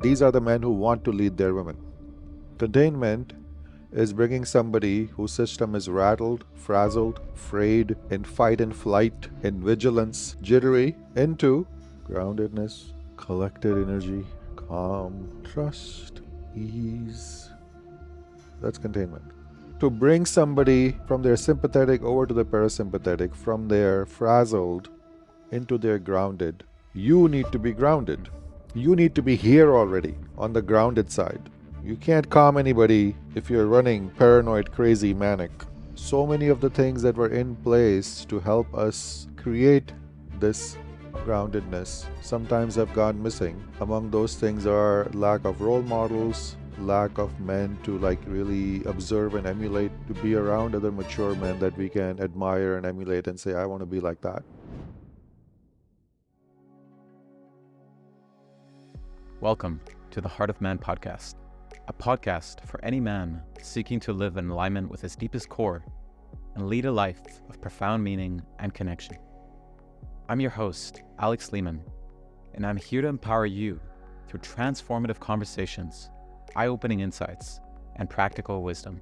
These are the men who want to lead their women. Containment is bringing somebody whose system is rattled, frazzled, frayed, in fight and flight, in vigilance, jittery, into groundedness, collected energy, calm, trust, ease. That's containment. To bring somebody from their sympathetic over to the parasympathetic, from their frazzled into their grounded, you need to be grounded. You need to be here already on the grounded side. You can't calm anybody if you're running paranoid, crazy, manic. So many of the things that were in place to help us create this groundedness sometimes have gone missing. Among those things are lack of role models, lack of men to really observe and emulate, to be around other mature men that we can admire and emulate and say, I want to be like that. Welcome to the Heart of Man podcast, a podcast for any man seeking to live in alignment with his deepest core and lead a life of profound meaning and connection. I'm your host, Alex Lehman, and I'm here to empower you through transformative conversations, eye-opening insights, and practical wisdom.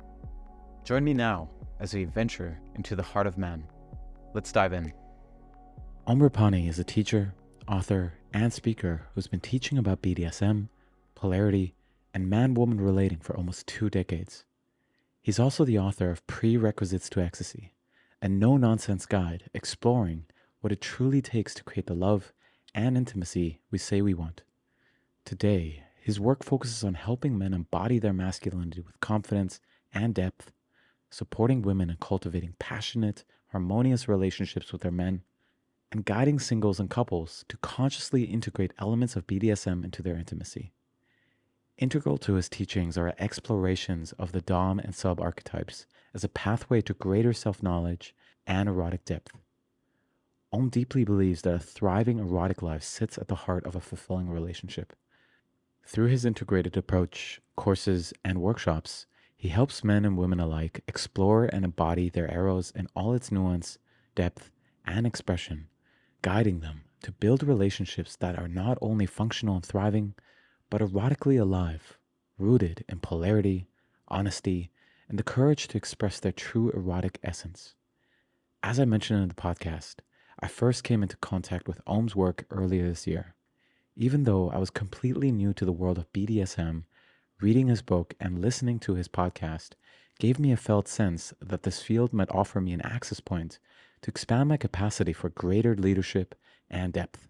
Join me now as we venture into the heart of man. Let's dive in. Rupani is a teacher, author, and speaker who's been teaching about BDSM, polarity, and man-woman relating for almost 2 decades. He's also the author of Prerequisites to Ecstasy, a no-nonsense guide exploring what it truly takes to create the love and intimacy we say we want. Today, his work focuses on helping men embody their masculinity with confidence and depth, supporting women in cultivating passionate, harmonious relationships with their men, and guiding singles and couples to consciously integrate elements of BDSM into their intimacy. Integral to his teachings are explorations of the Dom and Sub archetypes as a pathway to greater self-knowledge and erotic depth. Om deeply believes that a thriving erotic life sits at the heart of a fulfilling relationship. Through his integrated approach, courses, and workshops, he helps men and women alike explore and embody their eros in all its nuance, depth, and expression, guiding them to build relationships that are not only functional and thriving, but erotically alive, rooted in polarity, honesty, and the courage to express their true erotic essence. As I mentioned in the podcast, I first came into contact with Om's work earlier this year. Even though I was completely new to the world of BDSM, reading his book and listening to his podcast gave me a felt sense that this field might offer me an access point to expand my capacity for greater leadership and depth.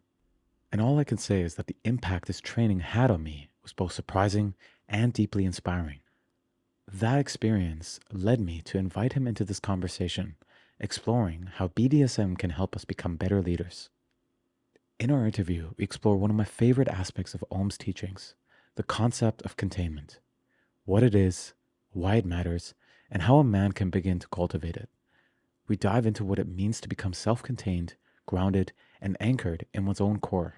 And all I can say is that the impact this training had on me was both surprising and deeply inspiring. That experience led me to invite him into this conversation, exploring how BDSM can help us become better leaders. In our interview, we explore one of my favorite aspects of Om's teachings, the concept of containment, what it is, why it matters, and how a man can begin to cultivate it. We dive into what it means to become self-contained, grounded, and anchored in one's own core.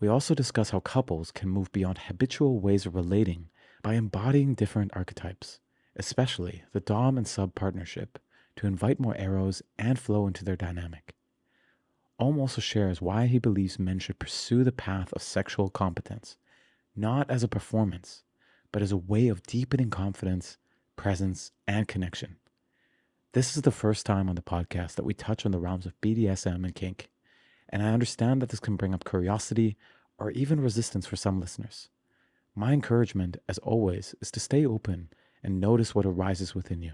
We also discuss how couples can move beyond habitual ways of relating by embodying different archetypes, especially the Dom and Sub partnership, to invite more eros and flow into their dynamic. Om also shares why he believes men should pursue the path of sexual competence, not as a performance, but as a way of deepening confidence, presence, and connection. This is the first time on the podcast that we touch on the realms of BDSM and kink, and I understand that this can bring up curiosity or even resistance for some listeners. My encouragement, as always, is to stay open and notice what arises within you.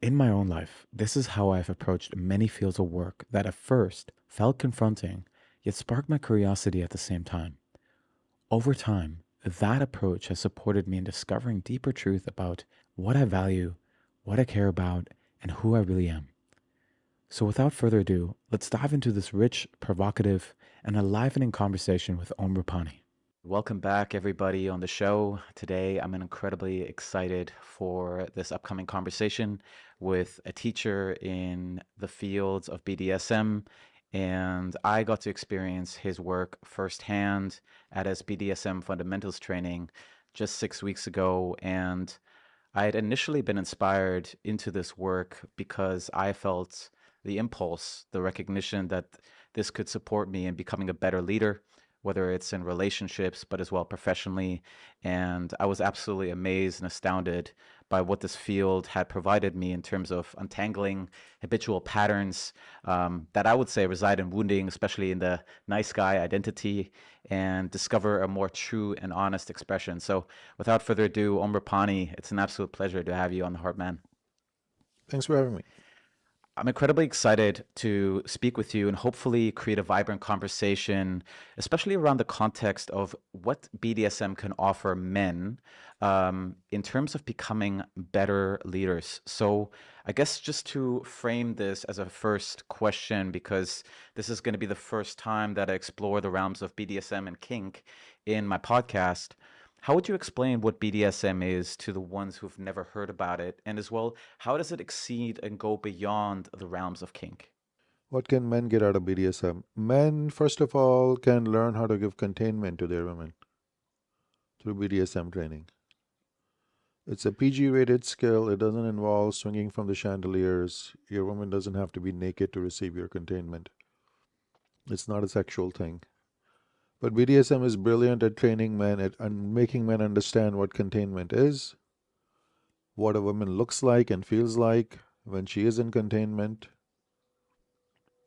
In my own life, this is how I've approached many fields of work that at first felt confronting, yet sparked my curiosity at the same time. Over time, that approach has supported me in discovering deeper truth about what I value, what I care about, and who I really am. So without further ado, let's dive into this rich, provocative, and enlivening conversation with Om Rupani. Welcome back, everybody, on the show. Today, I'm incredibly excited for this upcoming conversation with a teacher in the fields of BDSM, and I got to experience his work firsthand at his BDSM fundamentals training just 6 weeks ago, and I had initially been inspired into this work because I felt the impulse, the recognition that this could support me in becoming a better leader, whether it's in relationships, but as well professionally. And I was absolutely amazed and astounded by what this field had provided me in terms of untangling habitual patterns that I would say reside in wounding, especially in the nice guy identity, and discover a more true and honest expression. So, without further ado, Rupani, it's an absolute pleasure to have you on the Heart Man. Thanks for having me. I'm incredibly excited to speak with you and hopefully create a vibrant conversation, especially around the context of what BDSM can offer men in terms of becoming better leaders. So, I guess just to frame this as a first question, because this is going to be the first time that I explore the realms of BDSM and kink in my podcast. How would you explain what BDSM is to the ones who've never heard about it? And as well, how does it exceed and go beyond the realms of kink? What can men get out of BDSM? Men, first of all, can learn how to give containment to their women through BDSM training. It's a PG rated skill. It doesn't involve swinging from the chandeliers. Your woman doesn't have to be naked to receive your containment. It's not a sexual thing. But BDSM is brilliant at training men and making men understand what containment is, what a woman looks like and feels like when she is in containment,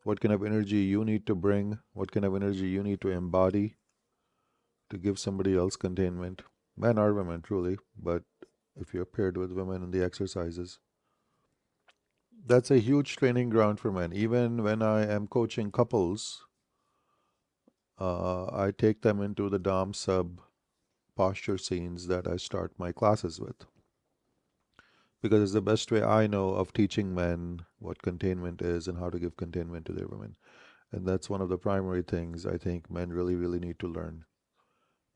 what kind of energy you need to bring, what kind of energy you need to embody to give somebody else containment. Men are women, truly, but if you're paired with women in the exercises, that's a huge training ground for men. Even when I am coaching couples, I take them into the Dom sub posture scenes that I start my classes with, because it's the best way I know of teaching men what containment is and how to give containment to their women. And that's one of the primary things I think men really, really need to learn.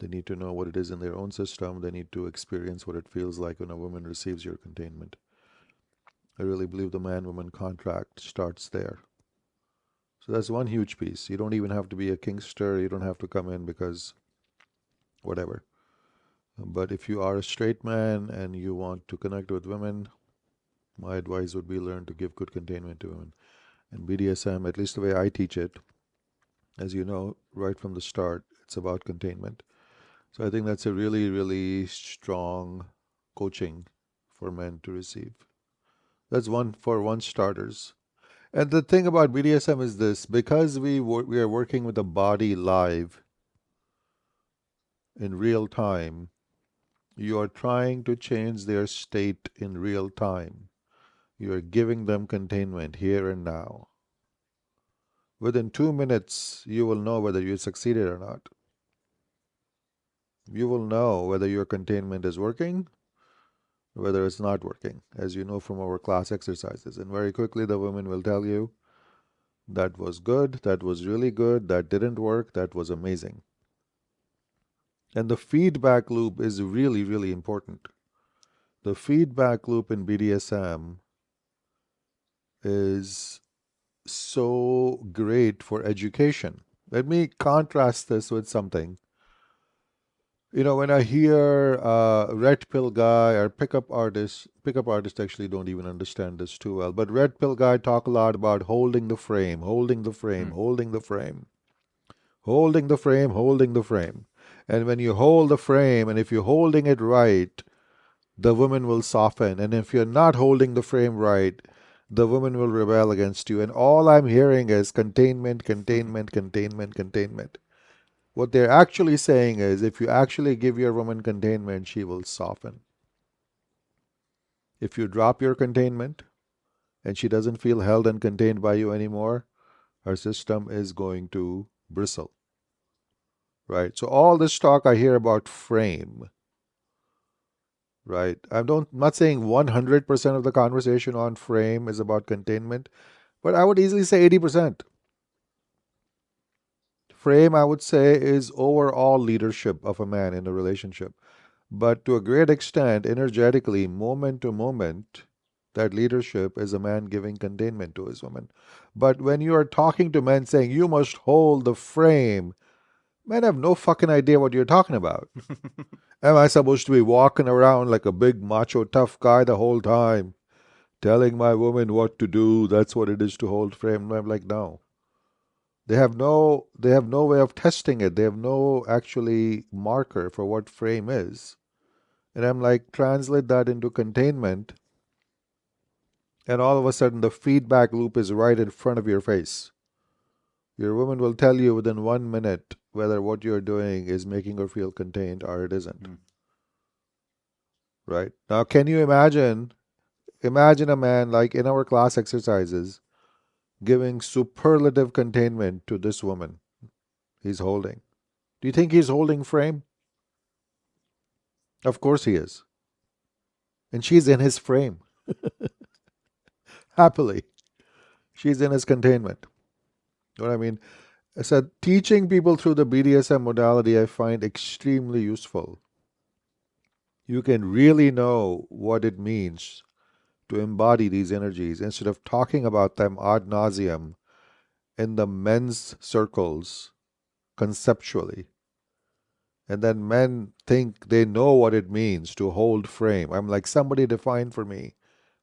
They need to know what it is in their own system. They need to experience what it feels like when a woman receives your containment. I really believe the man-woman contract starts there. So that's one huge piece. You don't even have to be a kinkster. You don't have to come in because whatever. But if you are a straight man and you want to connect with women, my advice would be learn to give good containment to women. And BDSM, at least the way I teach it, as you know, right from the start, it's about containment. So I think that's a really, really strong coaching for men to receive. That's one for one starters. And the thing about BDSM is this: because we are working with the body live in real time, you are trying to change their state in real time. You are giving them containment here and now. Within 2 minutes, you will know whether you succeeded or not. You will know whether your containment is working, whether it's not working, as you know from our class exercises. And very quickly, the women will tell you, that was good, that was really good, that didn't work, that was amazing. And the feedback loop is really, really important. The feedback loop in BDSM is so great for education. Let me contrast this with something. You know, when I hear red pill guy or pickup artists actually don't even understand this too well, but red pill guy talk a lot about holding the frame, holding the frame, Mm. holding the frame, holding the frame, holding the frame. And when you hold the frame, and if you're holding it right, the woman will soften. And if you're not holding the frame right, the woman will rebel against you. And all I'm hearing is containment, containment, containment, containment. What they're actually saying is if you actually give your woman containment, she will soften. If you drop your containment and she doesn't feel held and contained by you anymore, her system is going to bristle. Right? So all this talk I hear about frame, right? I'm not saying 100% of the conversation on frame is about containment, but I would easily say 80%. Frame, I would say, is overall leadership of a man in a relationship. But to a great extent, energetically, moment to moment, that leadership is a man giving containment to his woman. But when you are talking to men saying, you must hold the frame, men have no fucking idea what you're talking about. Am I supposed to be walking around like a big macho tough guy the whole time, telling my woman what to do? That's what it is to hold frame. And I'm like, no. They have no way of testing it. They have no actually marker for what frame is. And I'm like, translate that into containment, and all of a sudden the feedback loop is right in front of your face. Your woman will tell you within 1 minute whether what you're doing is making her feel contained or it isn't. Mm. Right? Now, can you imagine a man like in our class exercises giving superlative containment to this woman he's holding? Do you think he's holding frame? Of course he is. And she's in his frame, happily. She's in his containment. You know what I mean? So teaching people through the BDSM modality I find extremely useful. You can really know what it means to embody these energies instead of talking about them ad nauseum in the men's circles conceptually. And then men think they know what it means to hold frame. I'm like, somebody define for me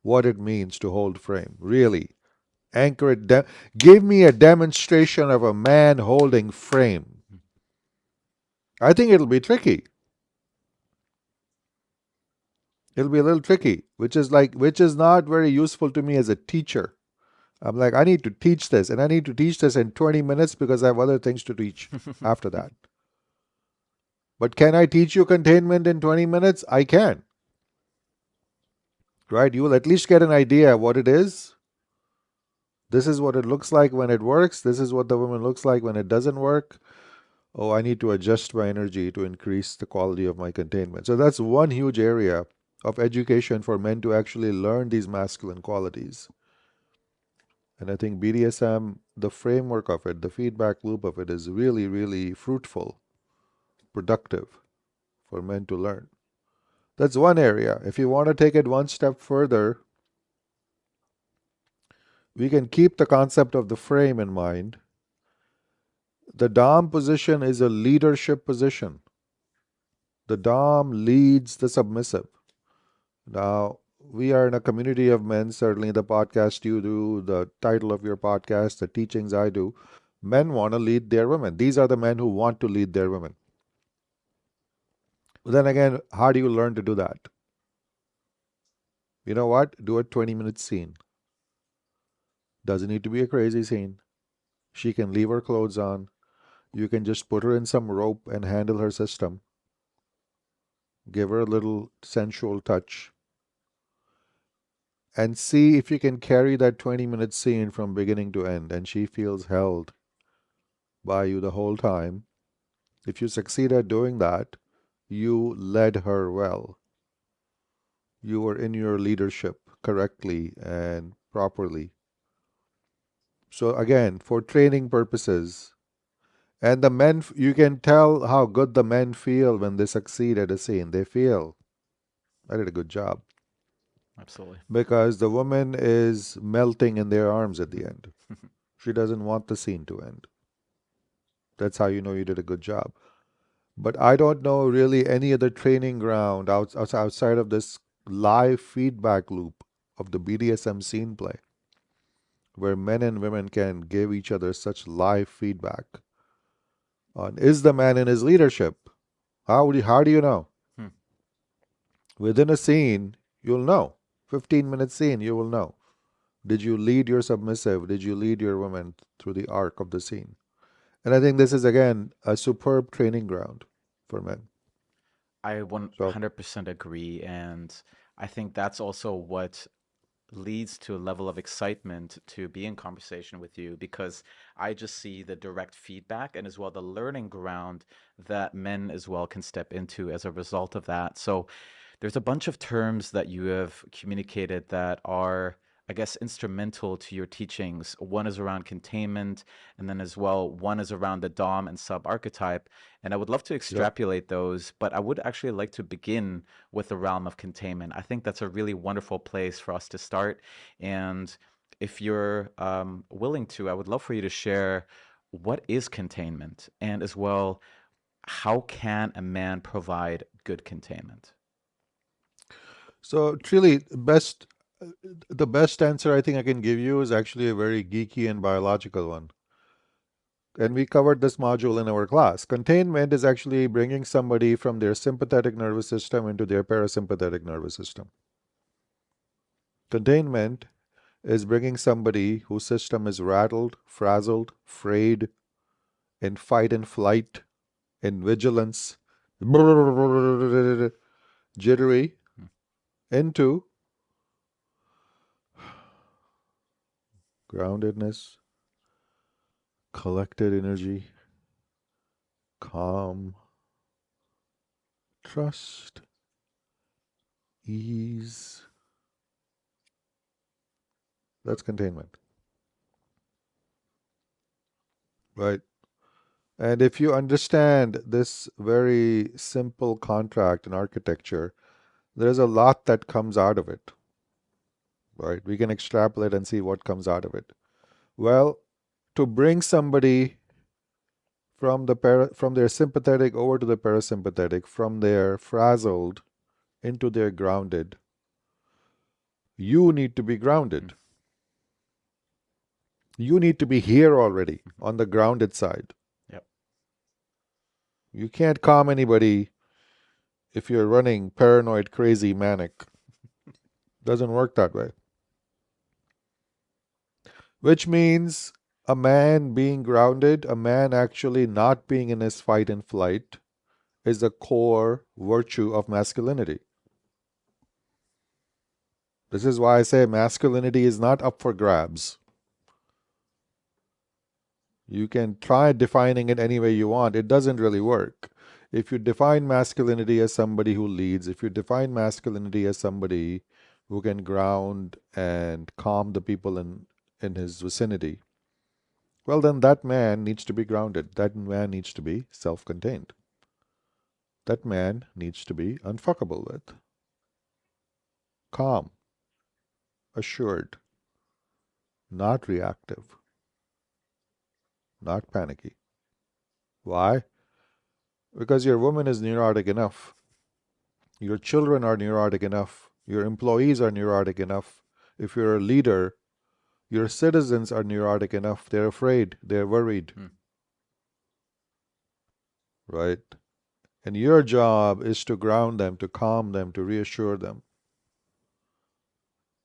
what it means to hold frame. Really. Anchor it down. Give me a demonstration of a man holding frame. I think it'll be tricky. It'll be a little tricky, which is not very useful to me as a teacher. I'm like, I need to teach this, and I need to teach this in 20 minutes because I have other things to teach after that. But can I teach you containment in 20 minutes? I can. Right? You will at least get an idea what it is. This is what it looks like when it works. This is what the woman looks like when it doesn't work. Oh, I need to adjust my energy to increase the quality of my containment. So that's one huge area of education for men to actually learn these masculine qualities. And I think BDSM, the framework of it, the feedback loop of it is really, really fruitful, productive for men to learn. That's one area. If you want to take it one step further, we can keep the concept of the frame in mind. The Dom position is a leadership position. The Dom leads the submissive. Now, we are in a community of men, certainly the podcast you do, the title of your podcast, the teachings I do. Men want to lead their women. These are the men who want to lead their women. But then again, how do you learn to do that? You know what? Do a 20-minute scene. Doesn't need to be a crazy scene. She can leave her clothes on. You can just put her in some rope and handle her system. Give her a little sensual touch. And see if you can carry that 20-minute scene from beginning to end. And she feels held by you the whole time. If you succeed at doing that, you led her well. You were in your leadership correctly and properly. So, again, for training purposes, and the men, you can tell how good the men feel when they succeed at a scene. They feel, I did a good job. Absolutely. Because the woman is melting in their arms at the end. She doesn't want the scene to end. That's how you know you did a good job. But I don't know really any other training ground outside of this live feedback loop of the BDSM scene play where men and women can give each other such live feedback on is the man in his leadership? How do you know? Hmm. Within a scene, you'll know. 15-minute scene, you will know. Did you lead your submissive? Did you lead your woman through the arc of the scene? And I think this is again a superb training ground for men. I So 100% agree. And I think that's also what leads to a level of excitement to be in conversation with you because I just see the direct feedback and as well the learning ground that men as well can step into as a result of that. So there's a bunch of terms that you have communicated that are, I guess, instrumental to your teachings. One is around containment, and then as well, one is around the Dom and sub archetype. And I would love to yep. extrapolate those, but I would actually like to begin with the realm of containment. I think that's a really wonderful place for us to start. And if you're willing to, I would love for you to share what is containment and as well, how can a man provide good containment? So truly, the best answer I think I can give you is actually a very geeky and biological one. And we covered this module in our class. Containment is actually bringing somebody from their sympathetic nervous system into their parasympathetic nervous system. Containment is bringing somebody whose system is rattled, frazzled, frayed, in fight and flight, in vigilance, jittery, into groundedness, collected energy, calm, trust, ease. That's containment, right? And if you understand this very simple contract in architecture, there's a lot that comes out of it, right? We can extrapolate and see what comes out of it. Well, to bring somebody from from their sympathetic over to the parasympathetic, from their frazzled into their grounded, you need to be grounded. You need to be here already on the grounded side. Yep. You can't calm anybody if you're running paranoid, crazy, manic. Doesn't work that way. Which means a man being grounded, a man actually not being in his fight and flight, is a core virtue of masculinity. This is why I say masculinity is not up for grabs. You can try defining it any way you want. It doesn't really work. If you define masculinity as somebody who leads, if you define masculinity as somebody who can ground and calm the people in his vicinity, well, then that man needs to be grounded. That man needs to be self-contained. That man needs to be unfuckable with, calm, assured, not reactive, not panicky. Why? Because your woman is neurotic enough. Your children are neurotic enough. Your employees are neurotic enough. If you're a leader, your citizens are neurotic enough. They're afraid. They're worried. Right? And your job is to ground them, to calm them, to reassure them.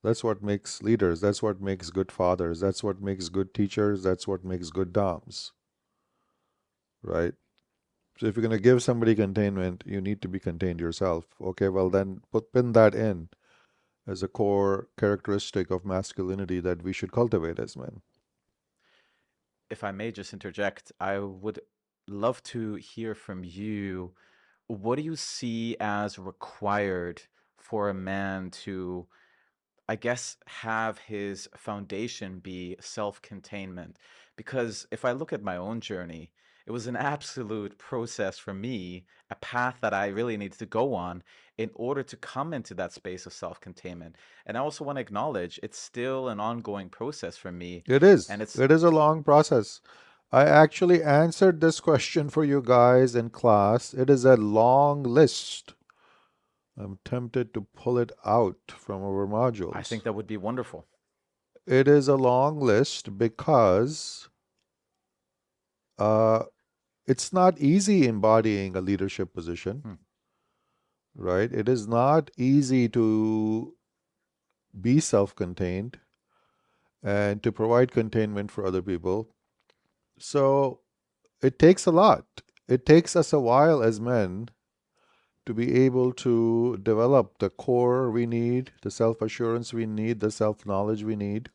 That's what makes leaders. That's what makes good fathers. That's what makes good teachers. That's what makes good doms. Right? So if you're going to give somebody containment, you need to be contained yourself. Okay, well then pin that in as a core characteristic of masculinity that we should cultivate as men. If I may just interject, I would love to hear from you. What do you see as required for a man to, I guess, have his foundation be self-containment? Because if I look at my own journey, it was an absolute process for me, a path that I really needed to go on in order to come into that space of self-containment. And I also want to acknowledge it's still an ongoing process for me. It is. And it's, It is a long process. I actually answered this question for you guys in class. It is a long list. I'm tempted to pull it out from our I modules. think that would be wonderful. It is a long list because it's not easy embodying a leadership position, right? It is not easy to be self-contained and to provide containment for other people. So it takes a lot. It takes us a while as men to be able to develop the core we need, the self-assurance we need, the self-knowledge we need,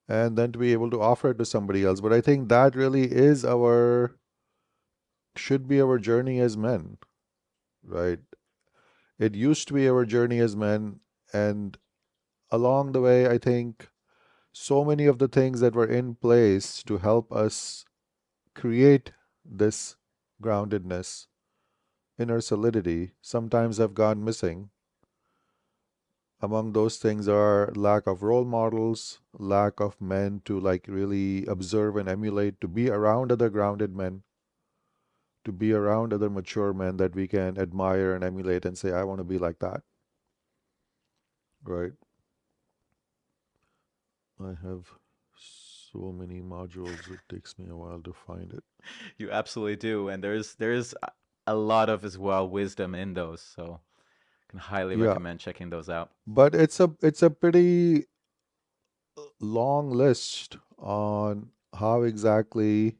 and then to be able to offer it to somebody else. But I think that really is should be our journey as men, right? It used to be our journey as men, and along the way, I think so many of the things that were in place to help us create this groundedness, inner solidity, sometimes have gone missing. Among those things are lack of role models, lack of men to like really observe and emulate, to be around other grounded men, to be around other mature men that we can admire and emulate and say, I want to be like that. Right? I have So many modules, it takes me a while to find it. You absolutely do, and there's a lot of as well wisdom in those, so I can highly Yeah, recommend checking those out. but it's a pretty long list on how exactly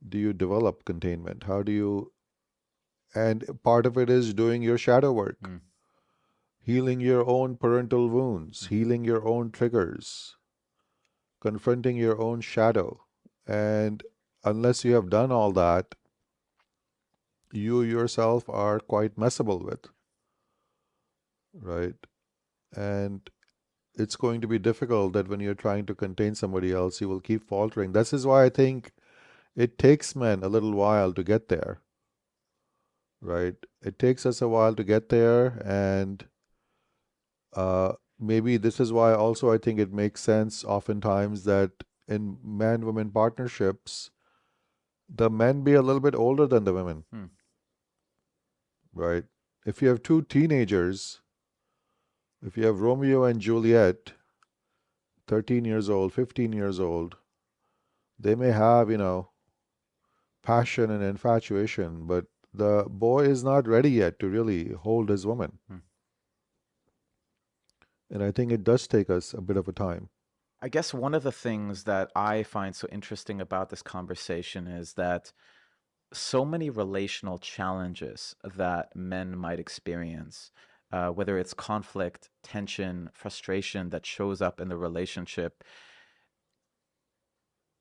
do you develop containment? How do you, and part of it is doing your shadow work, Mm, healing your own parental wounds, mhm. healing your own triggers, confronting your own shadow. And unless you have done all that, you yourself are quite messable with, right? And it's going to be difficult that when you're trying to contain somebody else, you will keep faltering. This is why I think it takes men a little while to get there, right? It takes us a while to get there, and maybe this is why also I think it makes sense oftentimes that in man women partnerships, the men be a little bit older than the women, Hmm. right? If you have two teenagers, if you have Romeo and Juliet, 13 years old, 15 years old, they may have, passion and infatuation, but the boy is not ready yet to really hold his woman. Hmm. And I think it does take us a bit of a time. I guess one of the things that I find so interesting about this conversation is that so many relational challenges that men might experience, whether it's conflict, tension, frustration that shows up in the relationship.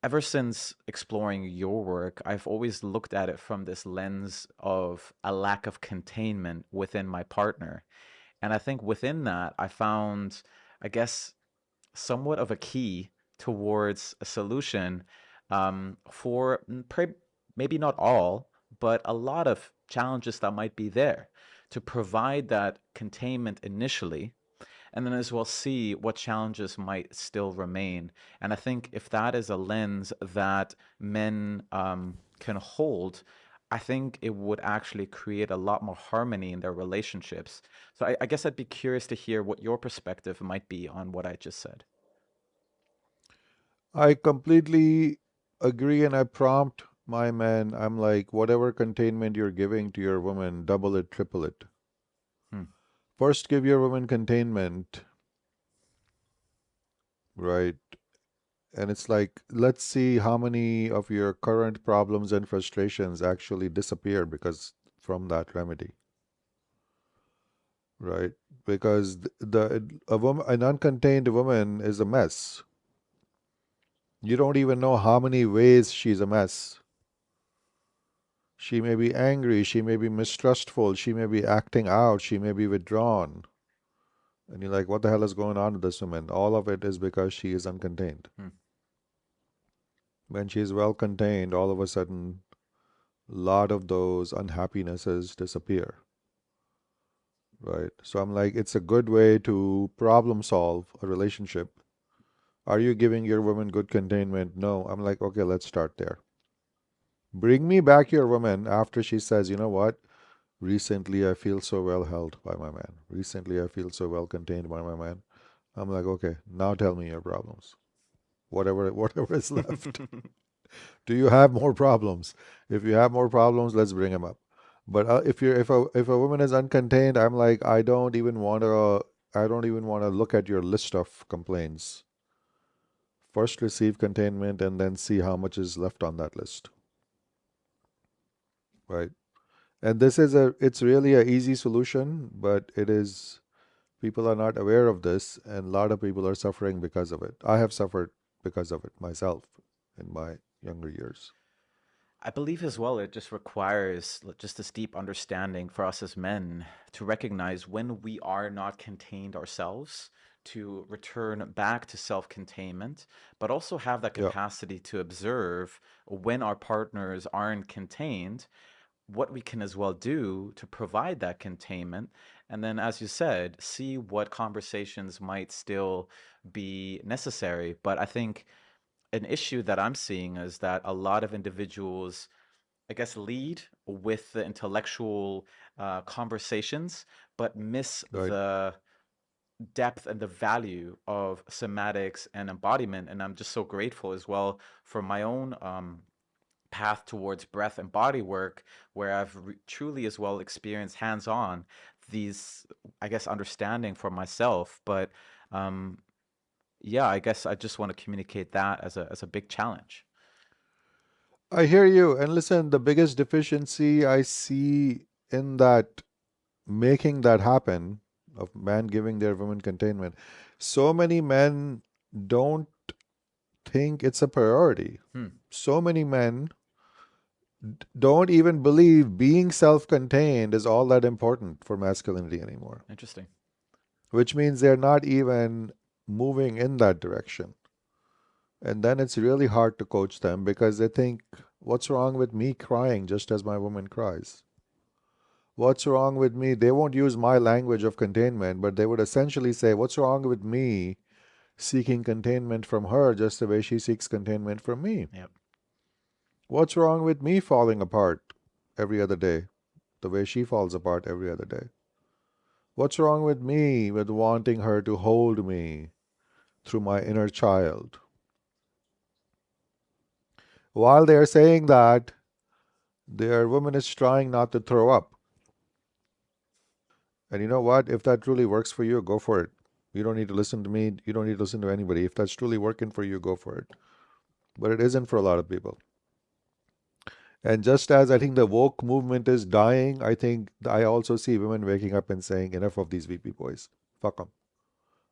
Ever since exploring your work, I've always looked at it from this lens of a lack of containment within my partner. And I think within that, I found, I guess, somewhat of a key towards a solution for maybe not all, but a lot of challenges that might be there to provide that containment initially, and then as well see what challenges might still remain. And I think if that is a lens that men can hold, I think it would actually create a lot more harmony in their relationships. So I guess I'd be curious to hear what your perspective might be on what I just said. I completely agree, and I prompt my men. I'm like, whatever containment you're giving to your woman, double it, triple it. Hmm. First, give your woman containment, right? And it's like, let's see how many of your current problems and frustrations actually disappear because from that remedy, right? Because a woman, an uncontained woman is a mess. You don't even know how many ways she's a mess. She may be angry, she may be mistrustful, she may be acting out, she may be withdrawn. And you're like, what the hell is going on with this woman? All of it is because she is uncontained. Hmm. When she is well contained, all of a sudden, a lot of those unhappinesses disappear, right? So I'm like, it's a good way to problem solve a relationship. Are you giving your woman good containment? No. I'm like, okay, let's start there. Bring me back your woman after she says, you know what? Recently, I feel so well held by my man. Recently, I feel so well contained by my man. I'm like, okay, now tell me your problems. Whatever is left. Do you have more problems? If you have more problems, let's bring them up. But if a woman is uncontained, I'm like, I don't even want to look at your list of complaints. First, receive containment, and then see how much is left on that list, right? And it's really a easy solution, but it is people are not aware of this, and a lot of people are suffering because of it. I have suffered because of it myself in my younger years. I believe as well, it just requires just this deep understanding for us as men to recognize when we are not contained ourselves, to return back to self containment, but also have that Yeah, capacity to observe when our partners aren't contained, what we can as well do to provide that containment. And then, as you said, see what conversations might still be necessary. But I think an issue that I'm seeing is that a lot of individuals, I guess, lead with the intellectual conversations, but miss right. depth and the value of somatics and embodiment. And I'm just so grateful as well for my own path towards breath and body work, where I've truly as well experienced hands on these, I guess, understanding for myself. But um, yeah, I guess I just want to communicate that as a big challenge. I hear you. And listen, the biggest deficiency I see in that making that happen of man giving their women containment, so many men don't think it's a priority. Hmm. So many men don't even believe being self contained is all that important for masculinity anymore, Interesting. which means they're not even moving in that direction. And then it's really hard to coach them because they think, what's wrong with me crying just as my woman cries? What's wrong with me? They won't use my language of containment, but they would essentially say, what's wrong with me seeking containment from her just the way she seeks containment from me? Yep. What's wrong with me falling apart every other day, the way she falls apart every other day? What's wrong with me with wanting her to hold me through my inner child? While they're saying that, their woman is trying not to throw up. And you know what? If that truly works for you, go for it. You don't need to listen to me. You don't need to listen to anybody. If that's truly working for you, go for it. But it isn't for a lot of people. And just as I think the woke movement is dying, I think I also see women waking up and saying, enough of these VP boys. Fuck them.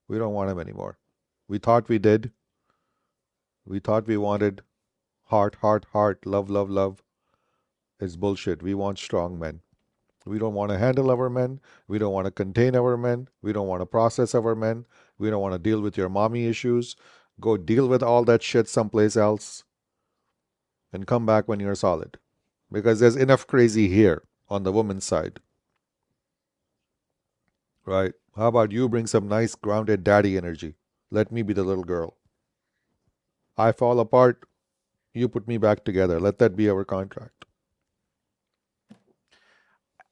We don't want them anymore. We thought we did. We thought we wanted heart, heart, heart, love, love, love. It's bullshit. We want strong men. We don't want to handle our men. We don't want to contain our men. We don't want to process our men. We don't want to deal with your mommy issues. Go deal with all that shit someplace else and come back when you're solid. Because there's enough crazy here on the woman's side, right? How about you bring some nice grounded daddy energy? Let me be the little girl. I fall apart, you put me back together. Let that be our contract.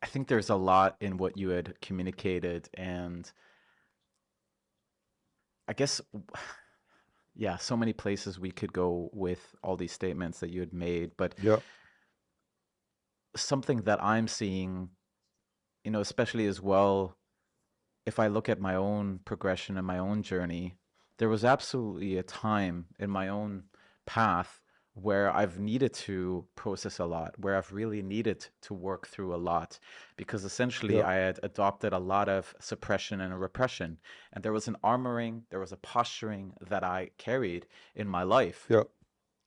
I think there's a lot in what you had communicated, and I guess, yeah, so many places we could go with all these statements that you had made. But Yeah, something that I'm seeing, especially as well, if I look at my own progression and my own journey, there was absolutely a time in my own path where I've needed to process a lot, where I've really needed to work through a lot, because essentially yeah, I had adopted a lot of suppression and repression. And there was an armoring, there was a posturing that I carried in my life. yeah.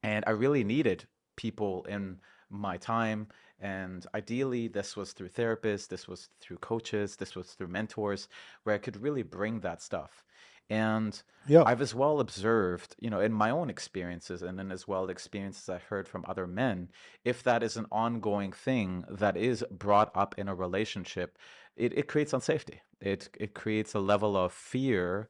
And I really needed people in my time. And ideally, this was through therapists, this was through coaches, this was through mentors, where I could really bring that stuff. And Yeah. I've as well observed, in my own experiences and then as well the experiences I heard from other men, if that is an ongoing thing that is brought up in a relationship, it creates unsafety. It creates a level of fear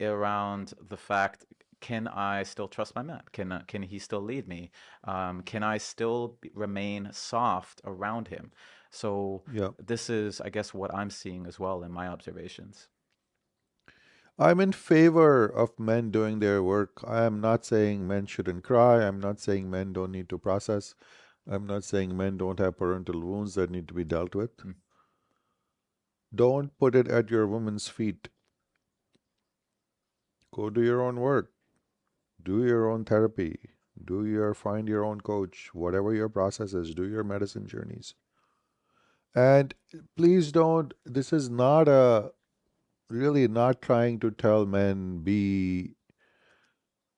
around the fact, can I still trust my man? Can he still lead me? Can I still remain soft around him? So Yeah. this is, I guess, what I'm seeing as well in my observations. I'm in favor of men doing their work. I am not saying men shouldn't cry. I'm not saying men don't need to process. I'm not saying men don't have parental wounds that need to be dealt with. Mm. Don't put it at your woman's feet. Go do your own work. Do your own therapy. Find your own coach. Whatever your process is, do your medicine journeys. And please don't, this is not really not trying to tell men be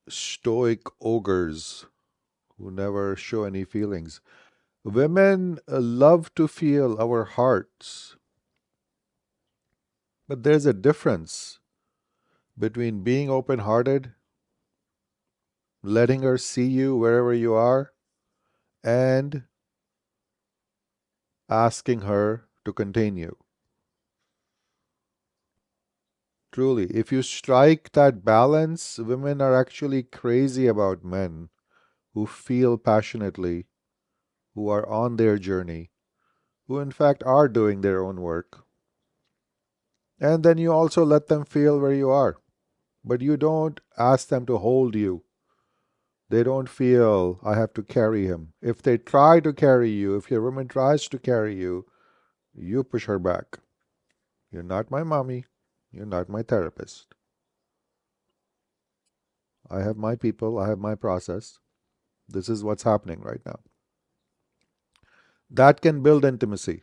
stoic ogres who never show any feelings. Women love to feel our hearts, but there's a difference between being open hearted, letting her see you wherever you are, and asking her to contain you. Truly, if you strike that balance, women are actually crazy about men who feel passionately, who are on their journey, who in fact are doing their own work. And then you also let them feel where you are. But you don't ask them to hold you. They don't feel I have to carry him. If they try to carry you, if your woman tries to carry you, you push her back. You're not my mommy. You're not my therapist. I have my people. I have my process. This is what's happening right now. That can build intimacy.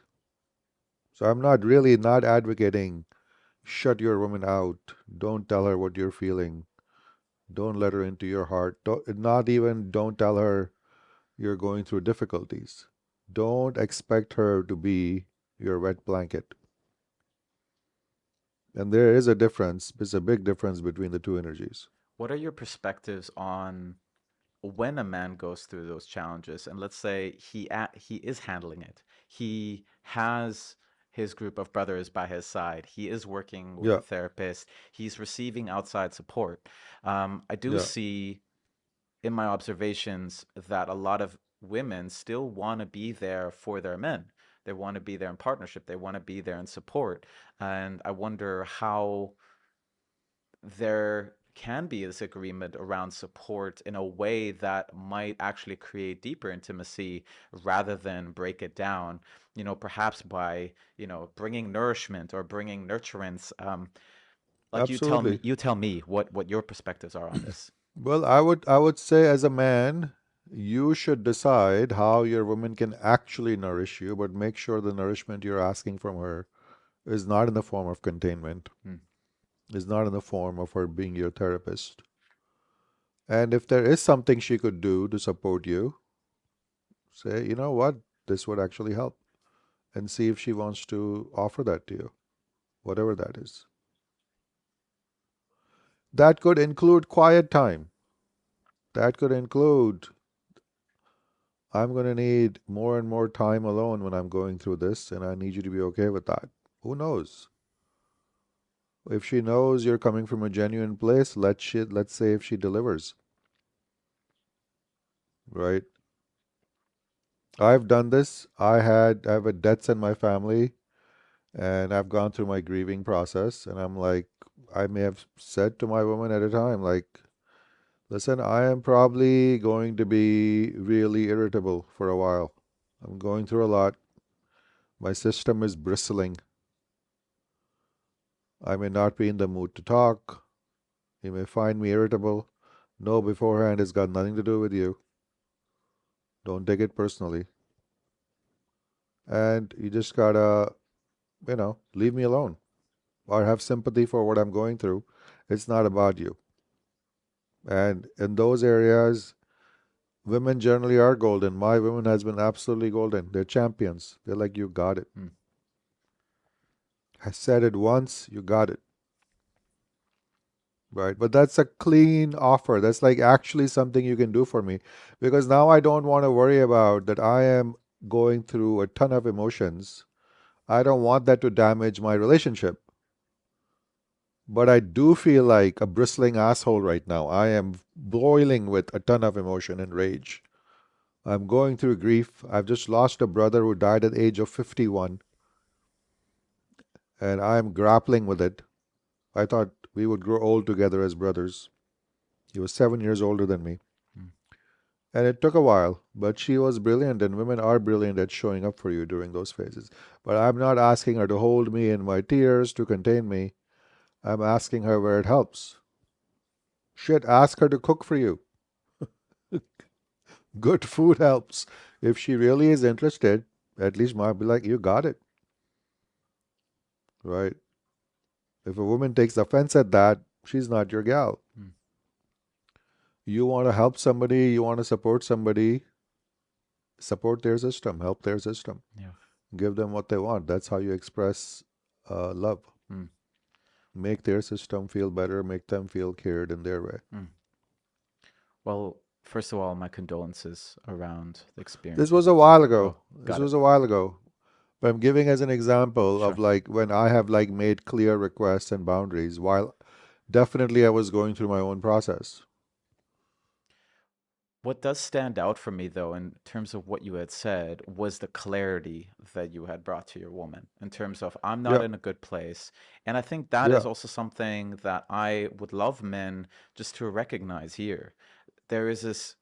So I'm not really not advocating shut your woman out. Don't tell her what you're feeling. Don't let her into your heart. Not even don't tell her you're going through difficulties. Don't expect her to be your wet blanket. And there is a difference. There's a big difference between the two energies. What are your perspectives on when a man goes through those challenges, and let's say he is handling it, he has his group of brothers by his side, he is working with a Yeah, therapist, he's receiving outside support. I do yeah, see in my observations that a lot of women still want to be there for their men. They want to be there in partnership. They want to be there in support. And I wonder how there can be this agreement around support in a way that might actually create deeper intimacy rather than break it down, perhaps by, bringing nourishment or bringing nurturance. Like absolutely. you tell me what your perspectives are on this. Well, I would say as a man, you should decide how your woman can actually nourish you, but make sure the nourishment you're asking from her is not in the form of containment, Hmm. is not in the form of her being your therapist. And if there is something she could do to support you, say, you know what, this would actually help. And see if she wants to offer that to you, whatever that is. That could include quiet time. That could include, I'm going to need more and more time alone when I'm going through this, and I need you to be okay with that. Who knows? If she knows you're coming from a genuine place, let's say if she delivers, right? I've done this. I have a deaths in my family, and I've gone through my grieving process, and I'm like, I may have said to my woman at a time, like, listen, I am probably going to be really irritable for a while. I'm going through a lot. My system is bristling. I may not be in the mood to talk. You may find me irritable. No, beforehand, it's got nothing to do with you. Don't take it personally. And you just gotta, leave me alone or have sympathy for what I'm going through. It's not about you. And in those areas, women generally are golden. My woman has been absolutely golden. They're champions. They're like, you got it. Hmm. I said it once, you got it. Right. But that's a clean offer. That's like actually something you can do for me. Because now I don't want to worry about that I am going through a ton of emotions. I don't want that to damage my relationship. But I do feel like a bristling asshole right now. I am boiling with a ton of emotion and rage. I'm going through grief. I've just lost a brother who died at the age of 51, and I'm grappling with it. I thought we would grow old together as brothers. He was 7 years older than me. Hmm. And it took a while, but she was brilliant, and women are brilliant at showing up for you during those phases. But I'm not asking her to hold me in my tears to contain me. I'm asking her where it helps. Shit, ask her to cook for you. Good food helps. If she really is interested, at least might be like, you got it, right? If a woman takes offense at that, she's not your gal. Hmm. You want to help somebody, you want to support their system, help their system, Yeah. give them what they want. That's how you express love. Hmm. Make their system feel better, make them feel cared in their way. Hmm. Well, first of all, my condolences around the This experience was with a your while brother. Oh, ago. This got it. was a while ago. But I'm giving as an example of Sure. like when I have like made clear requests and boundaries while definitely I was going through my own process. What does stand out for me, though, in terms of what you had said, was the clarity that you had brought to your woman in terms of, I'm not Yeah, in a good place. And I think that yeah, is also something that I would love men just to recognize here. There is this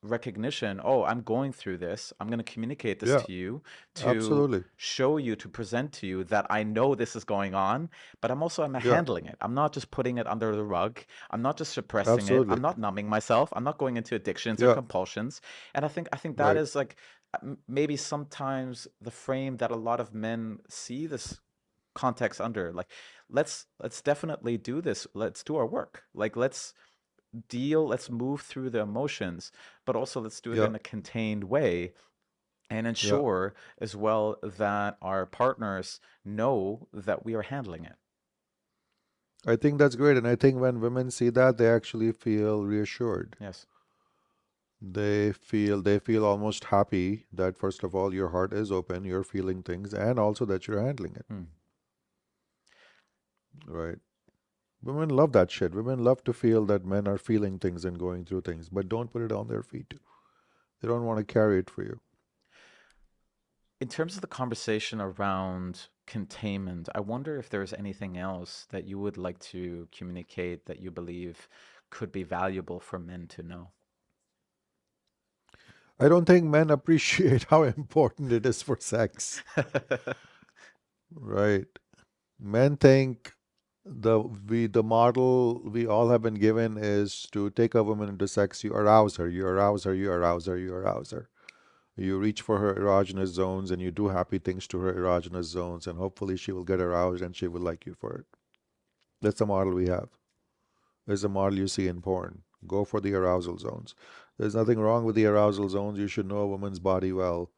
recognition, oh, I'm going through this. I'm going to communicate this yeah, to you to absolutely. show you, to present to you that I know this is going on, but I'm Yeah, handling it. I'm not just putting it under the rug. I'm not just suppressing it. absolutely. I'm not numbing myself. I'm not going into addictions or Yeah, compulsions. And I think that right. is like maybe sometimes the frame that a lot of men see this context under. Like, let's definitely do this. Let's do our work. Like, let's move through the emotions, but also let's do it Yeah, in a contained way and yeah. ensure as well that our partners know that we are handling it. I think that's great. And I think when women see that, they actually feel reassured. Yes. They feel almost happy that first of all your heart is open, you're feeling things, and also that you're handling it. Hmm. Right. Women love that shit. Women love to feel that men are feeling things and going through things, but don't put it on their feet. They don't want to carry it for you. In terms of the conversation around containment, I wonder if there's anything else that you would like to communicate that you believe could be valuable for men to know. I don't think men appreciate how important it is for sex. Right. Men think the model we all have been given is to take a woman into sex, you arouse her, you arouse her, you arouse her, you arouse her. You reach for her erogenous zones and you do happy things to her erogenous zones, and hopefully she will get aroused and she will like you for it. That's the model we have. There's a model you see in porn. Go for the arousal zones. There's nothing wrong with the arousal zones. You should know a woman's body well,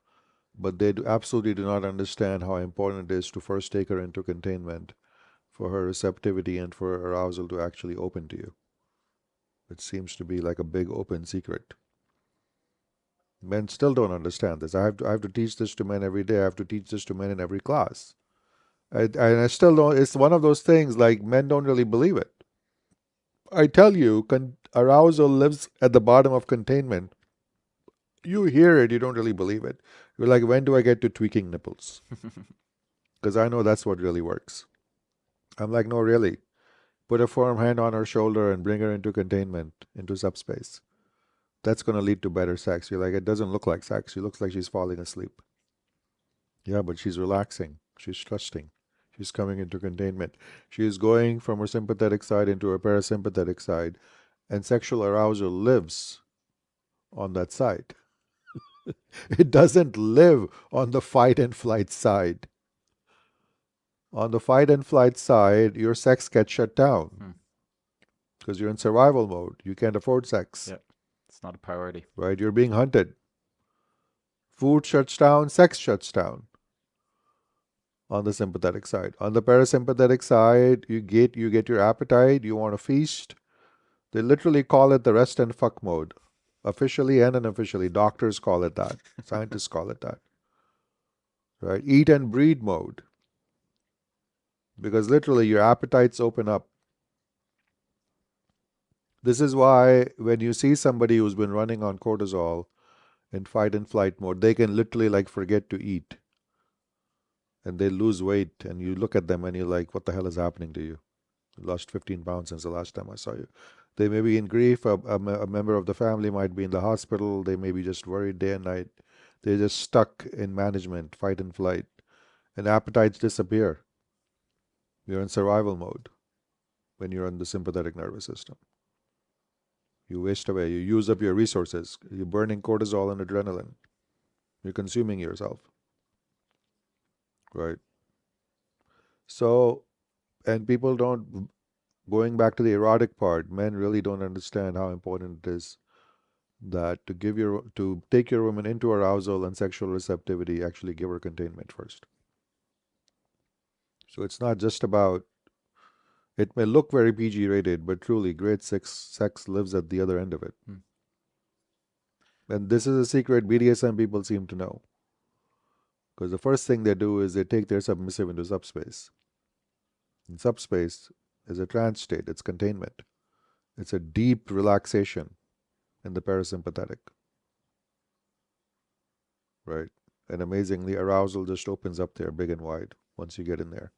but they absolutely do not understand how important it is to first take her into containment for her receptivity and for her arousal to actually open to you. It seems to be like a big open secret. Men still don't understand this. I have to teach this to men every day. I have to teach this to men in every class. And I still don't. It's one of those things like men don't really believe it. I tell you, arousal lives at the bottom of containment. You hear it, you don't really believe it. You're like, when do I get to tweaking nipples? Because I know that's what really works. I'm like, no, really. Put a firm hand on her shoulder and bring her into containment, into subspace. That's going to lead to better sex. You're like, it doesn't look like sex. She looks like she's falling asleep. Yeah, but she's relaxing. She's trusting. She's coming into containment. She is going from her sympathetic side into her parasympathetic side, and sexual arousal lives on that side. It doesn't live on the fight and flight side. On the fight and flight side, your sex gets shut down Hmm. because you're in survival mode. You can't afford sex, Yeah, it's not a priority. right? You're being hunted. Food shuts down, sex shuts down on the sympathetic side. On the parasympathetic side, you get your appetite, you want to feast. They literally call it the rest and fuck mode. Officially and unofficially. Doctors call it that. Scientists call it that. Right? Eat and breed mode. Because literally your appetites open up. This is why when you see somebody who's been running on cortisol in fight and flight mode, they can literally like forget to eat and they lose weight. And you look at them and you're like, what the hell is happening to you? You lost 15 pounds since the last time I saw you. They may be in grief. A member of the family might be in the hospital. They may be just worried day and night. They're just stuck in management, fight and flight. And appetites disappear. You're in survival mode when you're in the sympathetic nervous system. You waste away. You use up your resources. You're burning cortisol and adrenaline. You're consuming yourself. Right. So, and people don't, going back to the erotic part, men really don't understand how important it is that to take your woman into arousal and sexual receptivity, actually give her containment first. So it's not just about, it may look very PG rated, but truly great sex lives at the other end of it. Hmm. And this is a secret BDSM people seem to know. Because the first thing they do is they take their submissive into subspace. And subspace is a trance state, it's containment. It's a deep relaxation. and the parasympathetic, right? And amazingly, arousal just opens up there big and wide once you get in there.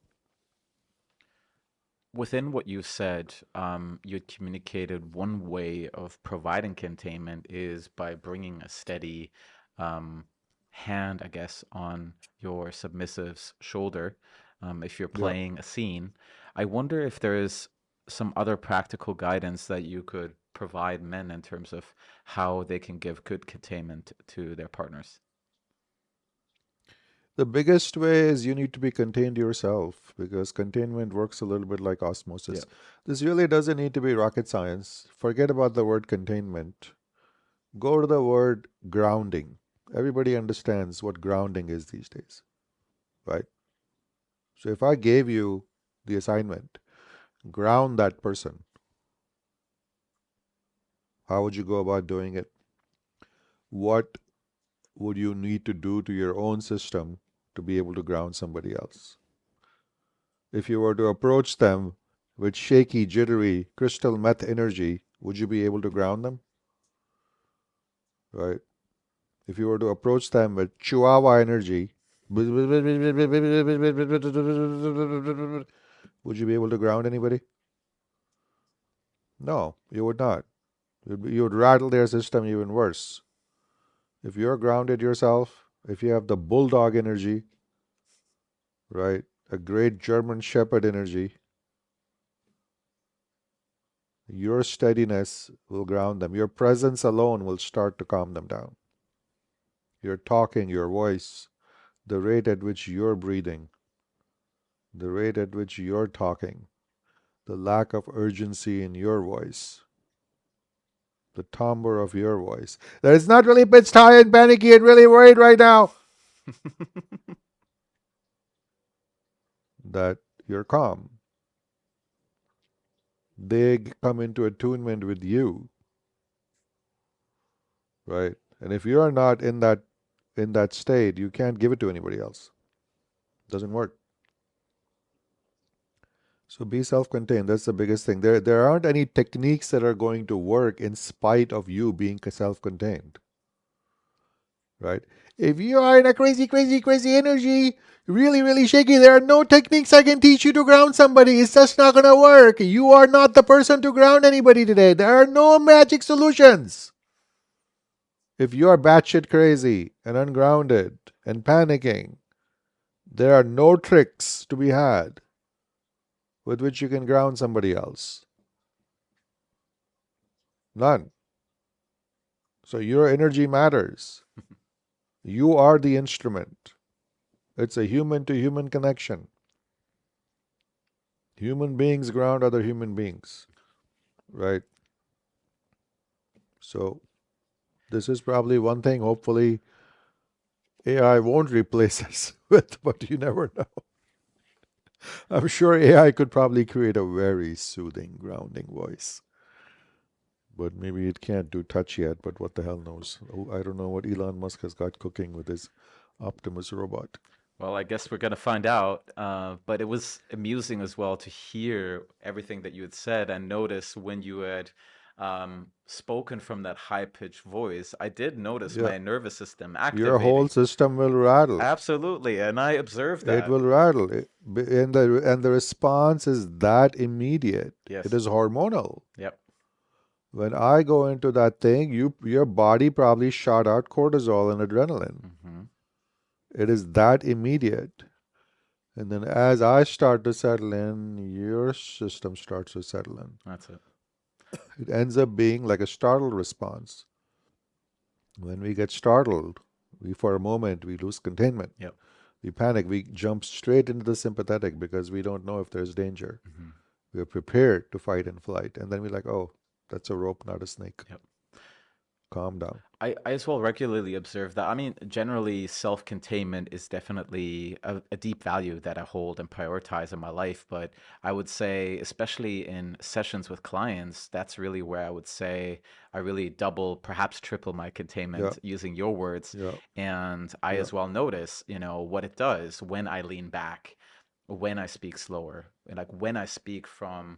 Within what you said, you had communicated one way of providing containment is by bringing a steady um, hand, I guess, on your submissive's shoulder if you're Yeah. playing a scene. I wonder if there's some other practical guidance that you could provide men in terms of how they can give good containment to their partners. The biggest way is you need to be contained yourself because containment works a little bit like Yeah. osmosis. This really doesn't need to be rocket science. Forget about the word containment. Go to the word grounding. Everybody understands what grounding is these days, right? So if I gave you the assignment, ground that person, how would you go about doing it? What would you need to do to your own system to be able to ground somebody else? If you were to approach them with shaky, jittery, crystal meth energy, would you be able to ground them? Right? If you were to approach them with chihuahua energy, would you be able to ground anybody? No, you would not. You would rattle their system even worse. If you're grounded yourself, if you have the bulldog energy, right, a great German shepherd energy, your steadiness will ground them. Your presence alone will start to calm them down. Your talking, your voice, the rate at which you're breathing, the rate at which you're talking, the lack of urgency in your voice, the timbre of your voice. That it's not really pissed, high and panicky and really worried right now. That you're calm. They come into attunement with you, right? And if you're not in that state, you can't give it to anybody else. Doesn't work. So be self-contained. That's the biggest thing. There aren't any techniques that are going to work in spite of you being self-contained, right? If you are in a crazy, crazy, crazy energy, really, really shaky, there are no techniques I can teach you to ground somebody. It's just not gonna work. You are not the person to ground anybody today. There are no magic solutions. If you are batshit crazy and ungrounded and panicking, there are no tricks to be had with which you can ground somebody else. None. So your energy matters. You are the instrument. It's a human to human connection. Human beings ground other human beings, right? So this is probably one thing hopefully AI won't replace us with, but you never know. I'm sure AI could probably create a very soothing, grounding voice. But maybe it can't do touch yet, but what the hell knows? Oh, I don't know what Elon Musk has got cooking with his Optimus robot. Well, I guess we're going to find out. But it was amusing as well to hear everything that you had said and notice when you had spoken from that high-pitched voice. I did notice Yeah, my nervous system your whole activating. system will rattle. Absolutely, and I observed It that. will rattle. And the response is that immediate. It Yes. is hormonal. Yep. When I go into that thing, your body probably shot out cortisol and adrenaline. Hmm. It is that immediate. And then as I start to settle in, your system starts to settle in. That's it. It ends up being like a startled response. When we get startled, we for a moment we lose containment. Yep. We panic, we jump straight into the sympathetic because we don't know if there's danger. Hmm. We're prepared to fight and flight. And then we're like, oh, that's a rope, not a snake. Yep. Calm down. I as well regularly observe that. I mean, generally, self-containment is definitely a deep value that I hold and prioritize in my life. But I would say, especially in sessions with clients, that's really where I would say I really double, perhaps triple my Yeah, containment using your words. yeah, And I yeah, as well notice, what it does when I lean back, when I speak slower, and like when I speak from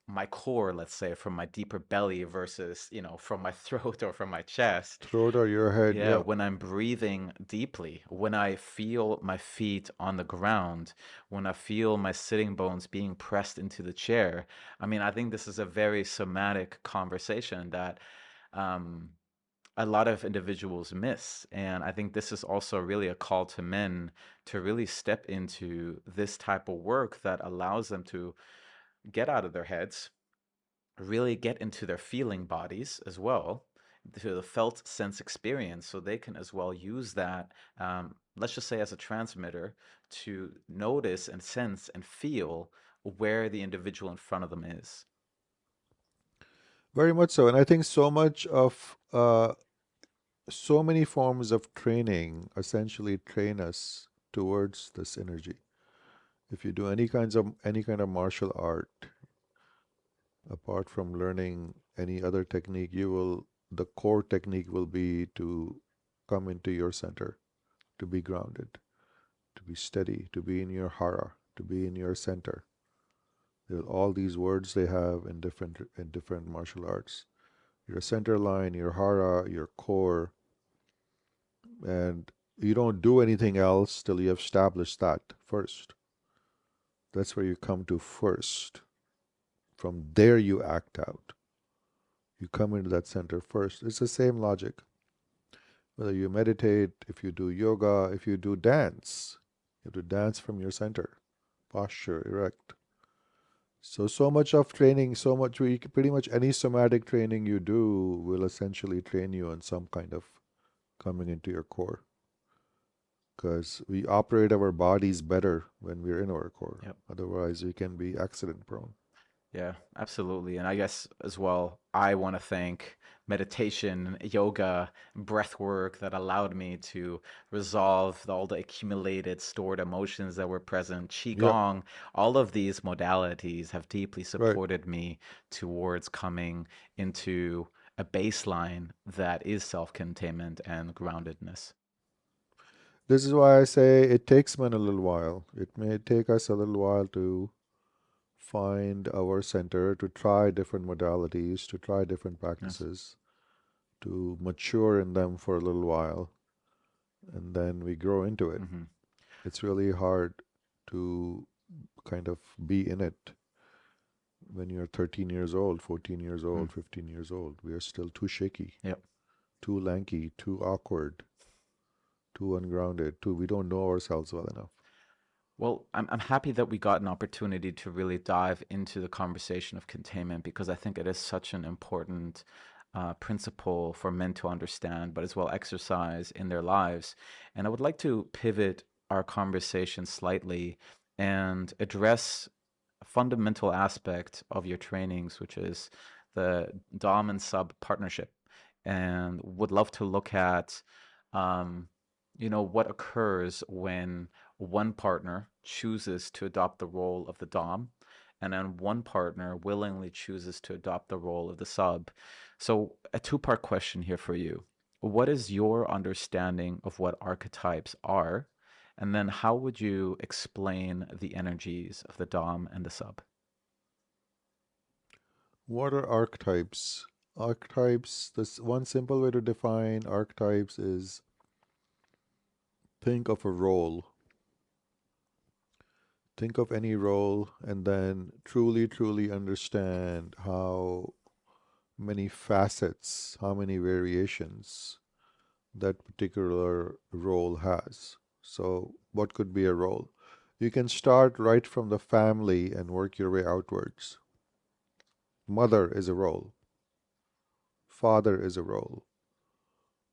my core, let's say, from my deeper belly versus, from my throat or from my chest. Throat or your head, Yeah, yeah. when I'm breathing deeply, when I feel my feet on the ground, when I feel my sitting bones being pressed into the chair. I mean, I think this is a very somatic conversation that um, a lot of individuals miss. And I think this is also really a call to men to really step into this type of work that allows them to get out of their heads, really get into their feeling bodies as well, to the felt sense experience, so they can as well use that, let's just say, as a transmitter to notice and sense and feel where the individual in front of them is. Very much so. And I think so many forms of training essentially train us towards this energy. If you do any kind of martial art, apart from learning any other technique, the core technique will be to come into your center, to be grounded, to be steady, to be in your hara, to be in your center. There are all these words they have in different martial arts. Your center line, your hara, your core, and you don't do anything else till you have established that first. That's where you come to first. From there you act out. You come into that center first. It's the same logic. Whether you meditate, if you do yoga, if you do dance, you have to dance from your center, posture, erect. So much of training, pretty much any somatic training you do will essentially train you on some kind of coming into your core. Because we operate our bodies better when we're in our core. Yep. Otherwise, we can be accident prone. Yeah, absolutely. And I guess as well, I want to thank meditation, yoga, breath work that allowed me to resolve all the accumulated, stored emotions that were present. Yep, Qigong, all of these modalities have deeply right. supported me towards coming into a baseline that is self-containment and groundedness. This is why I say it takes men a little while. It may take us a little while to find our center, to try different modalities, to try different Yes. practices, to mature in them for a little while, and then we grow into it. Hmm. It's really hard to kind of be in it when you're 13 years old, 14 years Mm. old, 15 years old. We are still too shaky, Yep. too lanky, too awkward, too ungrounded, too we don't know ourselves well enough. Well, I'm happy that we got an opportunity to really dive into the conversation of containment because I think it is such an important principle for men to understand, but as well exercise in their lives. And I would like to pivot our conversation slightly and address a fundamental aspect of your trainings, which is the Dom and Sub partnership. And would love to look at, um, what occurs when one partner chooses to adopt the role of the Dom, and then one partner willingly chooses to adopt the role of the sub. So, a two-part question here for you. What is your understanding of what archetypes are? And then, how would you explain the energies of the Dom and the sub? What are archetypes? Archetypes, this one simple way to define archetypes is think of a role. Think of any role and then truly understand how many facets, how many variations that particular role has. So, what could be a role? You can start right from the family and work your way outwards. Mother is a role, father is a role,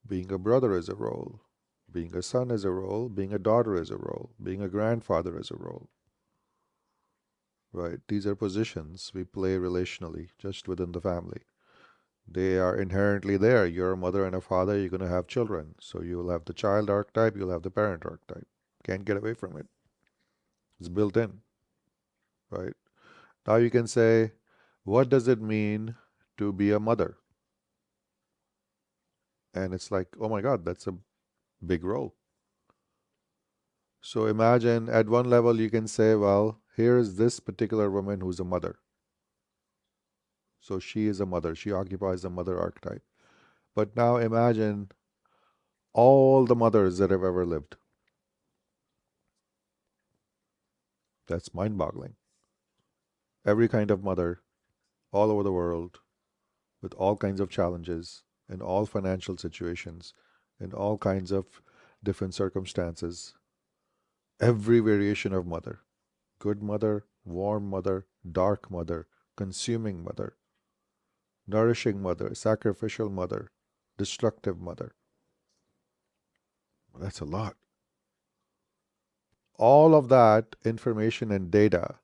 being a brother is a role, being a son is a role, being a daughter is a role, being a grandfather is a role. Right? These are positions we play relationally just within the family. They are inherently there. You're a mother and a father, you're going to have children. So you'll have the child archetype, you'll have the parent archetype. Can't get away from it. It's built in, right? Now you can say, what does it mean to be a mother? And it's like, oh my God, that's a big role. So imagine at one level you can say, well, here is this particular woman who's a mother. So she is a mother. She occupies the mother archetype. But now imagine all the mothers that have ever lived. That's mind boggling. Every kind of mother, all over the world, with all kinds of challenges, in all financial situations, in all kinds of different circumstances. Every variation of mother: good mother, warm mother, dark mother, consuming mother, nourishing mother, sacrificial mother, destructive mother. That's a lot. All of that information and data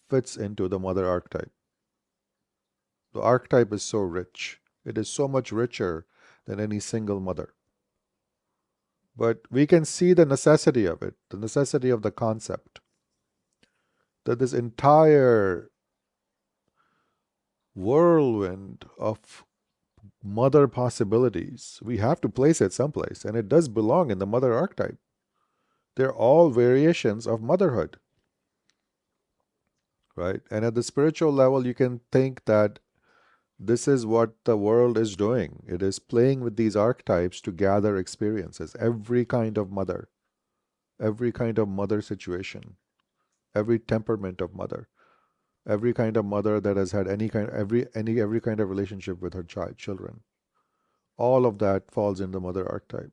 fits into the mother archetype. The archetype is so rich. It is so much richer than any single mother. But we can see the necessity of it, the necessity of the concept, that this entire whirlwind of mother possibilities, we have to place it someplace, and it does belong in the mother archetype. They're all variations of motherhood, right? And at the spiritual level, you can think that this is what the world is doing. It is playing with these archetypes to gather experiences. Every kind of mother situation, every temperament of mother, every kind of mother that has had every kind of relationship with her children. All of that falls in the mother archetype.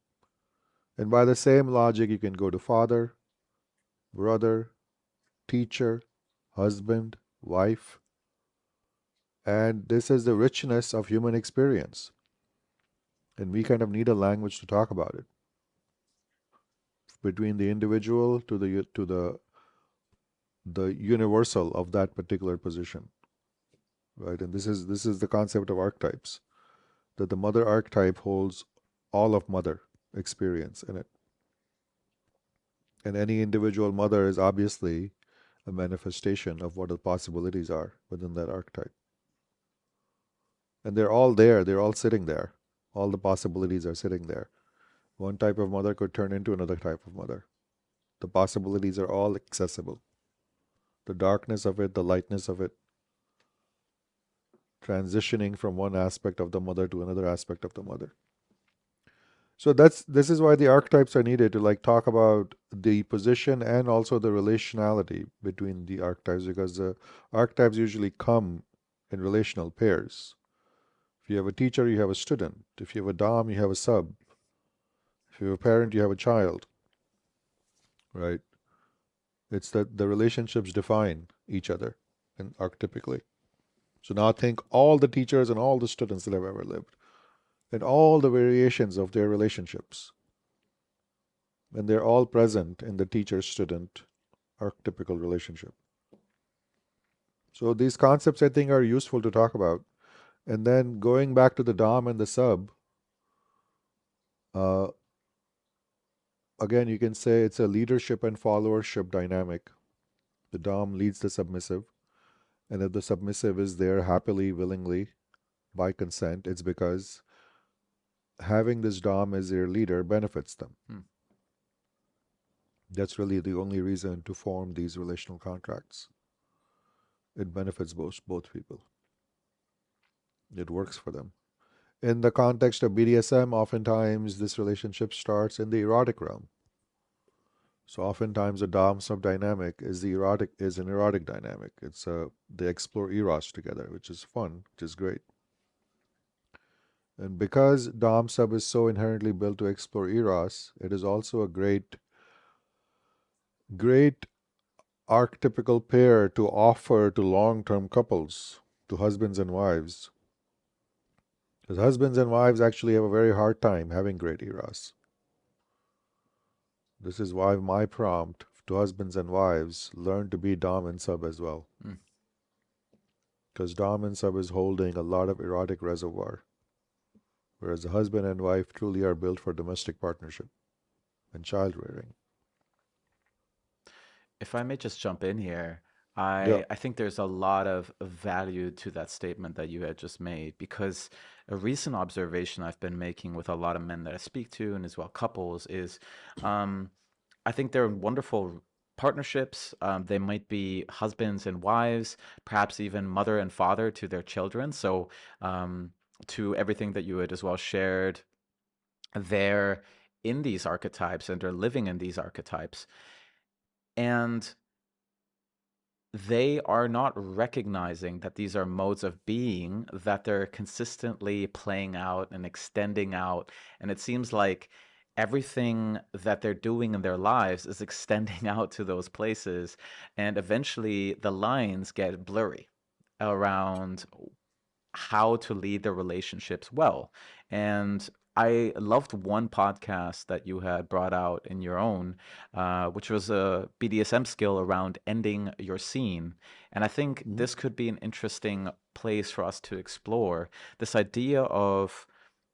And by the same logic, you can go to father, brother, teacher, husband, wife. And this is the richness of human experience. And we kind of need a language to talk about it. Between the individual to the universal of that particular position. Right? And this is the concept of archetypes. That the mother archetype holds all of mother experience in it. And any individual mother is obviously a manifestation of what the possibilities are within that archetype. And they're all there, they're all sitting there. All the possibilities are sitting there. One type of mother could turn into another type of mother. The possibilities are all accessible. The darkness of it, the lightness of it, transitioning from one aspect of the mother to another aspect of the mother. So this is why the archetypes are needed to like talk about the position and also the relationality between the archetypes, because the archetypes usually come in relational pairs. If you have a teacher, you have a student. If you have a dom, you have a sub. If you have a parent, you have a child. Right? It's that the relationships define each other and archetypically. So now think all the teachers and all the students that have ever lived and all the variations of their relationships. And they're all present in the teacher-student archetypical relationship. So these concepts I think are useful to talk about. And then going back to the dom and the sub, uh, again, you can say it's a leadership and followership dynamic. The dom leads the submissive, and if the submissive is there happily, willingly, by consent, it's because having this dom as their leader benefits them. That's really the only reason to form these relational contracts. It benefits both people. It works for them. In the context of BDSM, oftentimes this relationship starts in the erotic realm. So oftentimes a dom sub dynamic is an erotic dynamic. They explore eros together, which is fun, which is great. And because dom sub is so inherently built to explore eros, it is also a great archetypical pair to offer to long-term couples, to husbands and wives. Because husbands and wives actually have a very hard time having great eros. This is why my prompt to husbands and wives: learn to be dom and sub as well. Because dom and sub is holding a lot of erotic reservoir, whereas the husband and wife truly are built for domestic partnership and child rearing. If I may just jump in here, Yeah. I think there's a lot of value to that statement that you had just made, because a recent observation I've been making with a lot of men that I speak to, and as well couples, is I think they're wonderful partnerships. They might be husbands and wives, perhaps even mother and father to their children. So, to everything that you had as well shared, they're in these archetypes and they're living in these archetypes. And they are not recognizing that these are modes of being that they're consistently playing out and extending out. And it seems like everything that they're doing in their lives is extending out to those places. And eventually the lines get blurry around how to lead their relationships well. And I loved one podcast that you had brought out in your own, which was a BDSM skill around ending your scene. And I think Mhm. this could be an interesting place for us to explore this idea of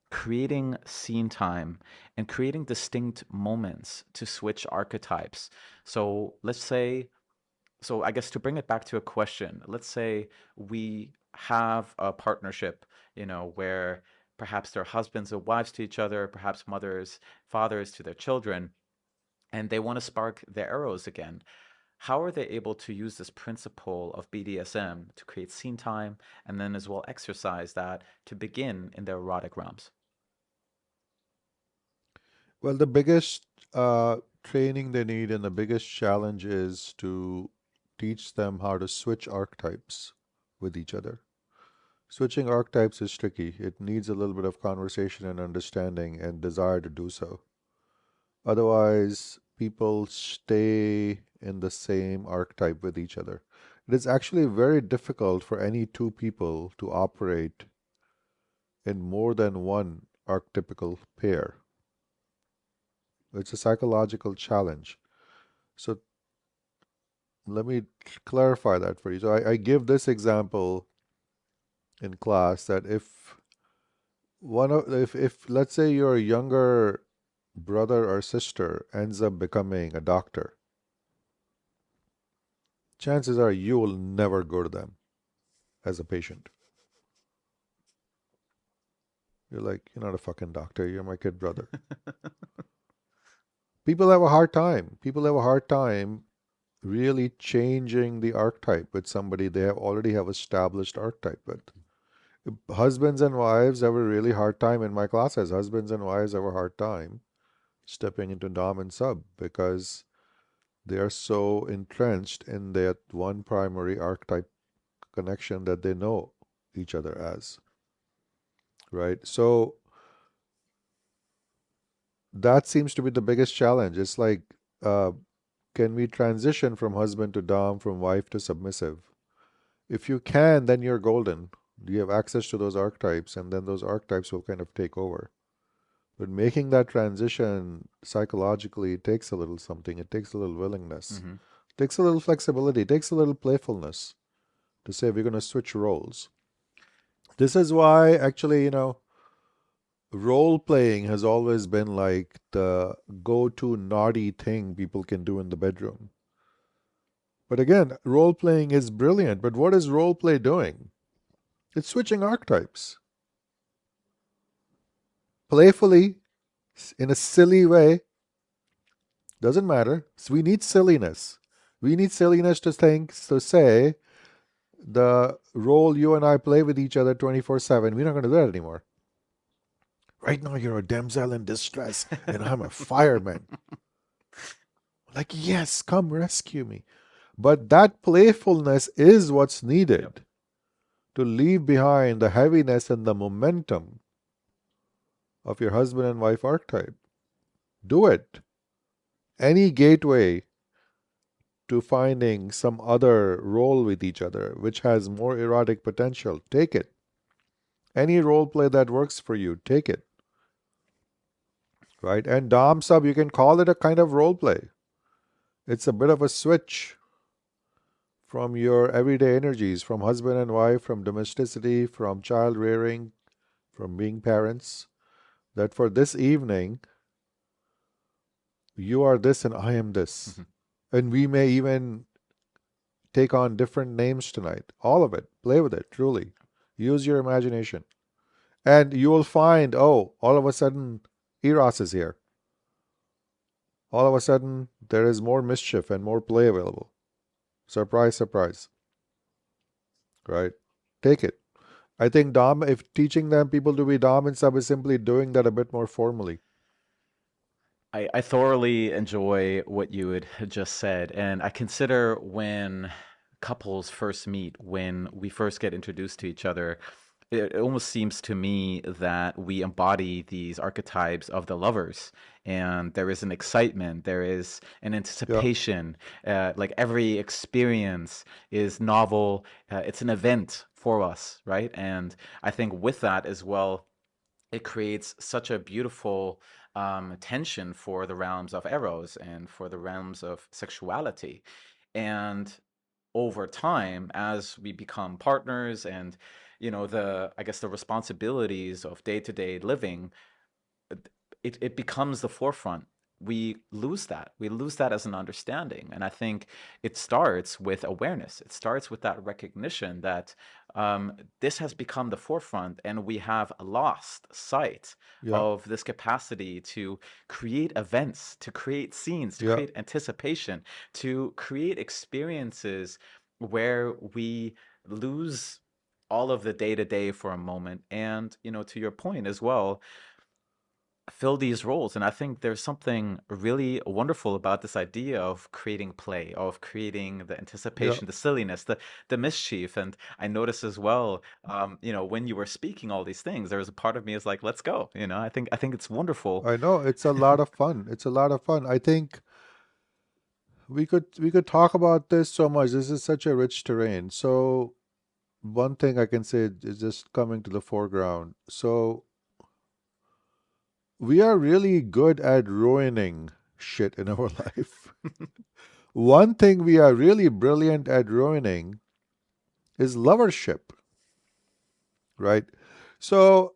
creating scene time and creating distinct moments to switch archetypes. So let's say so I guess to bring it back to a question, let's say we have a partnership, where perhaps they're husbands and wives to each other, perhaps mothers, fathers to their children, and they want to spark their arrows again. How are they able to use this principle of BDSM to create scene time and then as well exercise that to begin in their erotic realms? Well, the biggest training they need and the biggest challenge is to teach them how to switch archetypes with each other. Switching archetypes is tricky. It needs a little bit of conversation and understanding and desire to do so. Otherwise, people stay in the same archetype with each other. It is actually very difficult for any two people to operate in more than one archetypical pair. It's a psychological challenge. So let me clarify that for you. So I give this example in class that if let's say your younger brother or sister ends up becoming a doctor, chances are you will never go to them as a patient. You're like, you're not a fucking doctor, you're my kid brother. People have a hard time. People have a hard time really changing the archetype with somebody they have already have established archetype with. Husbands and wives have a really hard time in my classes. Husbands and wives have a hard time stepping into Dom and Sub because they are so entrenched in that one primary archetype connection that they know each other as, right? So that seems to be the biggest challenge. It's like, uh, can we transition from husband to Dom, from wife to submissive? If you can, then you're golden. You have access to those archetypes, and then those archetypes will kind of take over. But making that transition psychologically takes a little something. It takes a little willingness. Hmm. It takes a little flexibility. It takes a little playfulness to say we're going to switch roles. This is why, actually, role playing has always been like the go to naughty thing people can do in the bedroom. But again, role playing is brilliant. But what is role play doing? It's switching archetypes playfully in a silly way. Doesn't matter. So we need silliness. We need silliness to say the role you and I play with each other 24/7. We're not going to do that anymore. Right now, you're a damsel in distress, and I'm a fireman. Like, yes, come rescue me. But that playfulness is what's needed Yep. to leave behind the heaviness and the momentum of your husband and wife archetype. Do it. Any gateway to finding some other role with each other which has more erotic potential, take it. Any role play that works for you, take it. Right? And Dom Sub, you can call it a kind of role play. It's a bit of a switch from your everyday energies, from husband and wife, from domesticity, from child rearing, from being parents. That for this evening, you are this and I am this. Hmm. And we may even take on different names tonight. All of it. Play with it, truly. Use your imagination. And you will find, oh, all of a sudden, Eros is here. all of a sudden there is more mischief and more play available. Surprise, surprise, right? Take it. I think Dom, if teaching them people to be Dom and sub is simply doing that a bit more formally. I thoroughly enjoy what you had just said, and I consider when couples first meet, when we first get introduced to each other, it almost seems to me that we embody these archetypes of the lovers, and there is an excitement, there is an Yeah, anticipation. Like every experience is novel. It's an event for us, right? And I think with that as well, it creates such a beautiful tension for the realms of eros and for the realms of sexuality. And over time, as we become partners and I guess the responsibilities of day-to-day living, it becomes the forefront. We lose that as an understanding, and I think it starts with awareness. It starts with that recognition that this has become the forefront, and we have lost sight yeah, of this capacity to create events, to create scenes, to yeah. create anticipation, to create experiences where we lose all of the day to day for a moment. And to your point as well, fill these roles. And I think there's something really wonderful about this idea of creating play, of creating the Yeah, anticipation, the silliness, the mischief. And I notice as well, when you were speaking all these things, there was a part of me is like, let's go. I think it's wonderful. I know it's a lot of fun. It's a lot of fun. I think we could talk about this so much. This is such a rich terrain. So one thing I can say is just coming to the foreground. So we are really good at ruining shit in our life. One thing we are really brilliant at ruining is lovership, right? So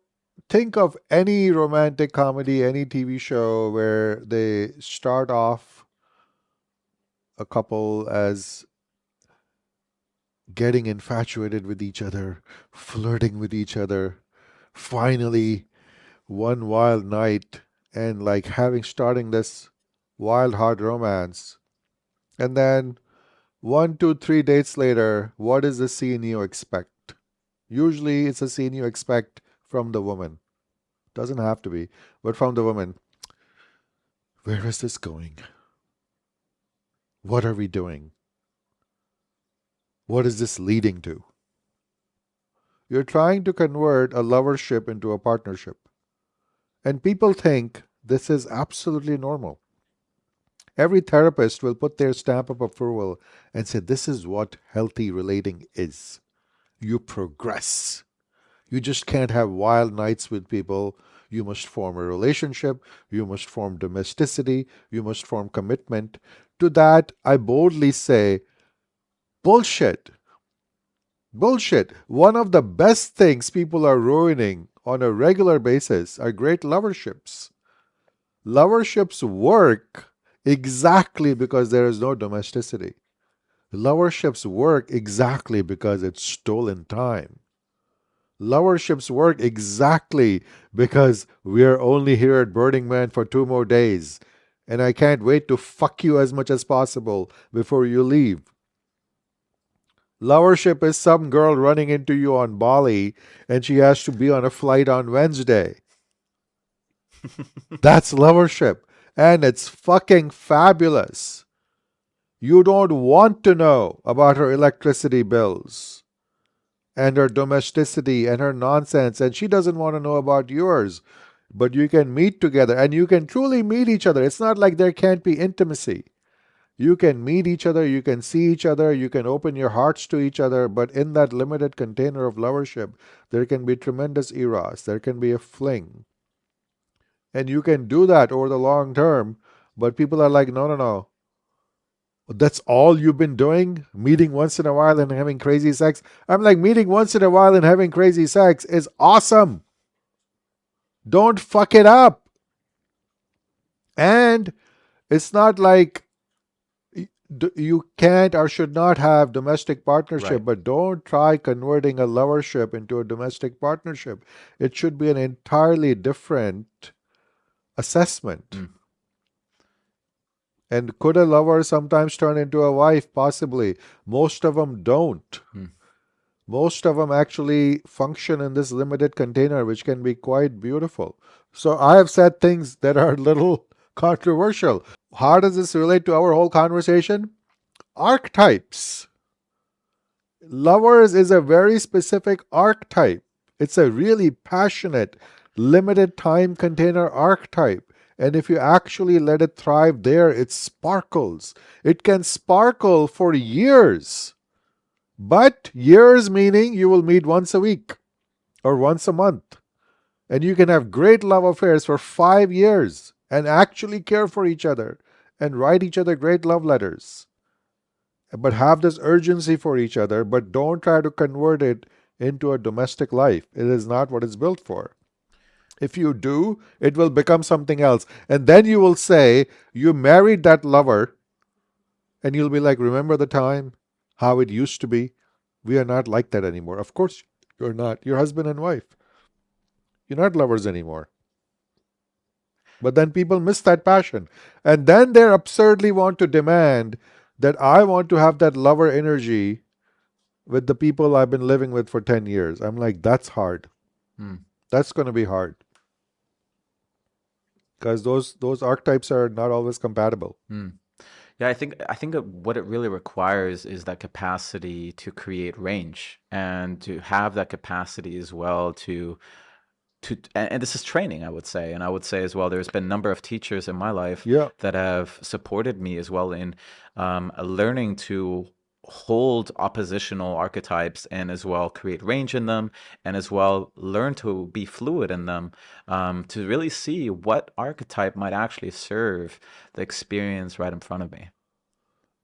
think of any romantic comedy, any TV show where they start off a couple as getting infatuated with each other, flirting with each other, finally, one wild night, and like having starting this wild hard romance. And then 1, 2, 3 dates later, what is the scene you expect? Usually it's a scene you expect from the woman. Doesn't have to be, but from the woman. Where is this going? What are we doing? What is this leading to? You're trying to convert a lovership into a partnership. And people think this is absolutely normal. Every therapist will put their stamp of approval and say, this is what healthy relating is. You progress. You just can't have wild nights with people. You must form a relationship. You must form domesticity. You must form commitment. To that, I boldly say, bullshit. Bullshit. One of the best things people are ruining on a regular basis are great loverships. Loverships work exactly because there is no domesticity. Loverships work exactly because it's stolen time. Loverships work exactly because we're only here at Burning Man for 2 more days. And I can't wait to fuck you as much as possible before you leave. Lovership is some girl running into you on Bali and she has to be on a flight on Wednesday. That's lovership. And it's fucking fabulous. You don't want to know about her electricity bills and her domesticity and her nonsense, and she doesn't want to know about yours. But you can meet together and you can truly meet each other. It's not like there can't be intimacy. You can meet each other, you can see each other, you can open your hearts to each other, but in that limited container of lovership, there can be tremendous eros, there can be a fling. And you can do that over the long term, but people are like, no, no, no. That's all you've been doing? Meeting once in a while and having crazy sex? I'm like, meeting once in a while and having crazy sex is awesome. Don't fuck it up. And it's not like you can't or should not have domestic partnership, Right. but don't try converting a lovership into a domestic partnership. It should be an entirely different assessment. Mm. And could a lover sometimes turn into a wife? Possibly. Most of them don't. Mm. Most of them actually function in this limited container, which can be quite beautiful. So I have said things that are a little controversial. How does this relate to our whole conversation? Archetypes. Lovers is a very specific archetype. It's a really passionate, limited time container archetype. And if you actually let it thrive there, it sparkles. It can sparkle for years. But years meaning you will meet once a week or once a month. And you can have great love affairs for 5 years and actually care for each other and write each other great love letters. But have this urgency for each other, but don't try to convert it into a domestic life. It is not what it's built for. If you do, it will become something else. And then you will say, you married that lover, and you'll be like, remember the time, how it used to be? We are not like that anymore. Of course, you're not. You're husband and wife. You're not lovers anymore. But then people miss that passion. And then they absurdly want to demand that I want to have that lover energy with the people I've been living with for 10 years. I'm like, that's hard. Mm. That's going to be hard. Because those archetypes are not always compatible. Mm. Yeah, I think what it really requires is that capacity to create range and to have that capacity as well and this is training, I would say. And I would say as well, there's been a number of teachers in my life Yeah. that have supported me as well in learning to hold oppositional archetypes and as well create range in them and as well learn to be fluid in them, to really see what archetype might actually serve the experience right in front of me.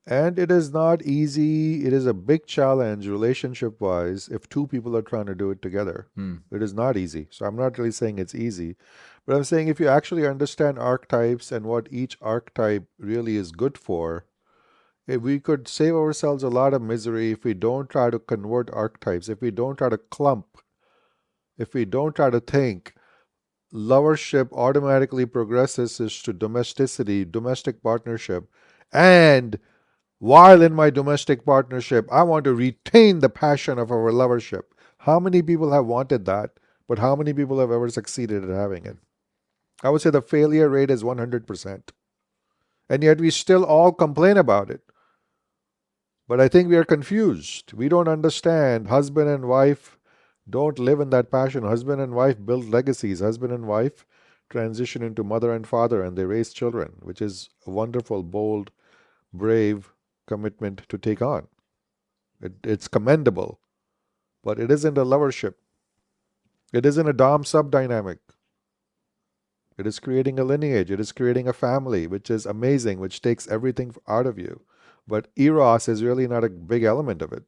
And it is not easy. It is a big challenge relationship wise if two people are trying to do it together. Hmm. It is not easy. So I'm not really saying it's easy, but I'm saying if you actually understand archetypes and what each archetype really is good for, if we could save ourselves a lot of misery if we don't try to convert archetypes, if we don't try to clump, if we don't try to think, lovership automatically progresses to domesticity, domestic partnership, and while in my domestic partnership, I want to retain the passion of our lovership. How many people have wanted that, but how many people have ever succeeded at having it? I would say the failure rate is 100%. And yet we still all complain about it. But I think we are confused. We don't understand. Husband and wife don't live in that passion. Husband and wife build legacies. Husband and wife transition into mother and father and they raise children, which is a wonderful, bold, brave commitment to take on. It's commendable, but it isn't a lovership. It isn't a dom sub dynamic. It is creating a lineage. It is creating a family, which is amazing, which takes everything out of you. But eros is really not a big element of it.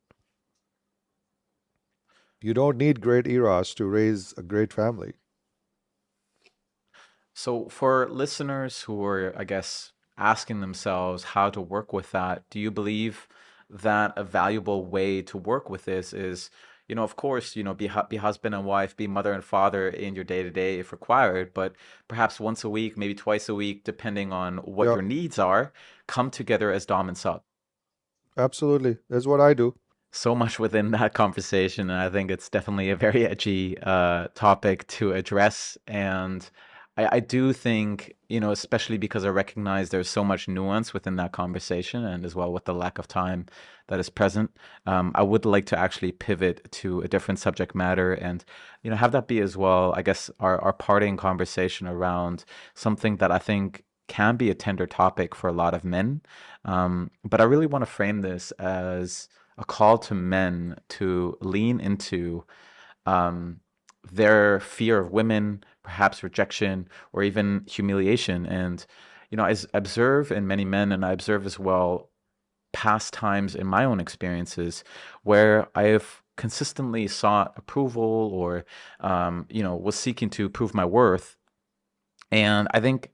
You don't need great eros to raise a great family. So, for listeners who are, I guess, asking themselves how to work with that, do you believe that a valuable way to work with this is, of course, be husband and wife, be mother and father in your day to day if required, but perhaps once a week, maybe twice a week, depending on what Yeah, your needs are, come together as Dom and Sub? absolutely. That's what I do. So much within that conversation, and I think it's definitely a very edgy topic to address. And I do think, especially because I recognize there's so much nuance within that conversation, and as well with the lack of time that is present, I would like to actually pivot to a different subject matter and, have that be as well, I guess, our parting conversation around something that I think can be a tender topic for a lot of men. But I really want to frame this as a call to men to lean into um, their fear of women, perhaps rejection, or even humiliation. And, I observe in many men, and I observe as well past times in my own experiences where I have consistently sought approval or, was seeking to prove my worth. And I think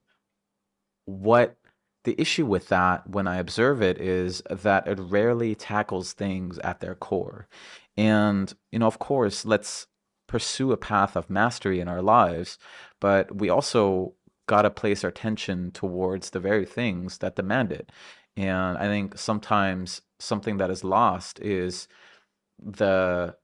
what the issue with that, when I observe it, is that it rarely tackles things at their core. And, of course, let's pursue a path of mastery in our lives, but we also got to place our attention towards the very things that demand it. And I think sometimes something that is lost is the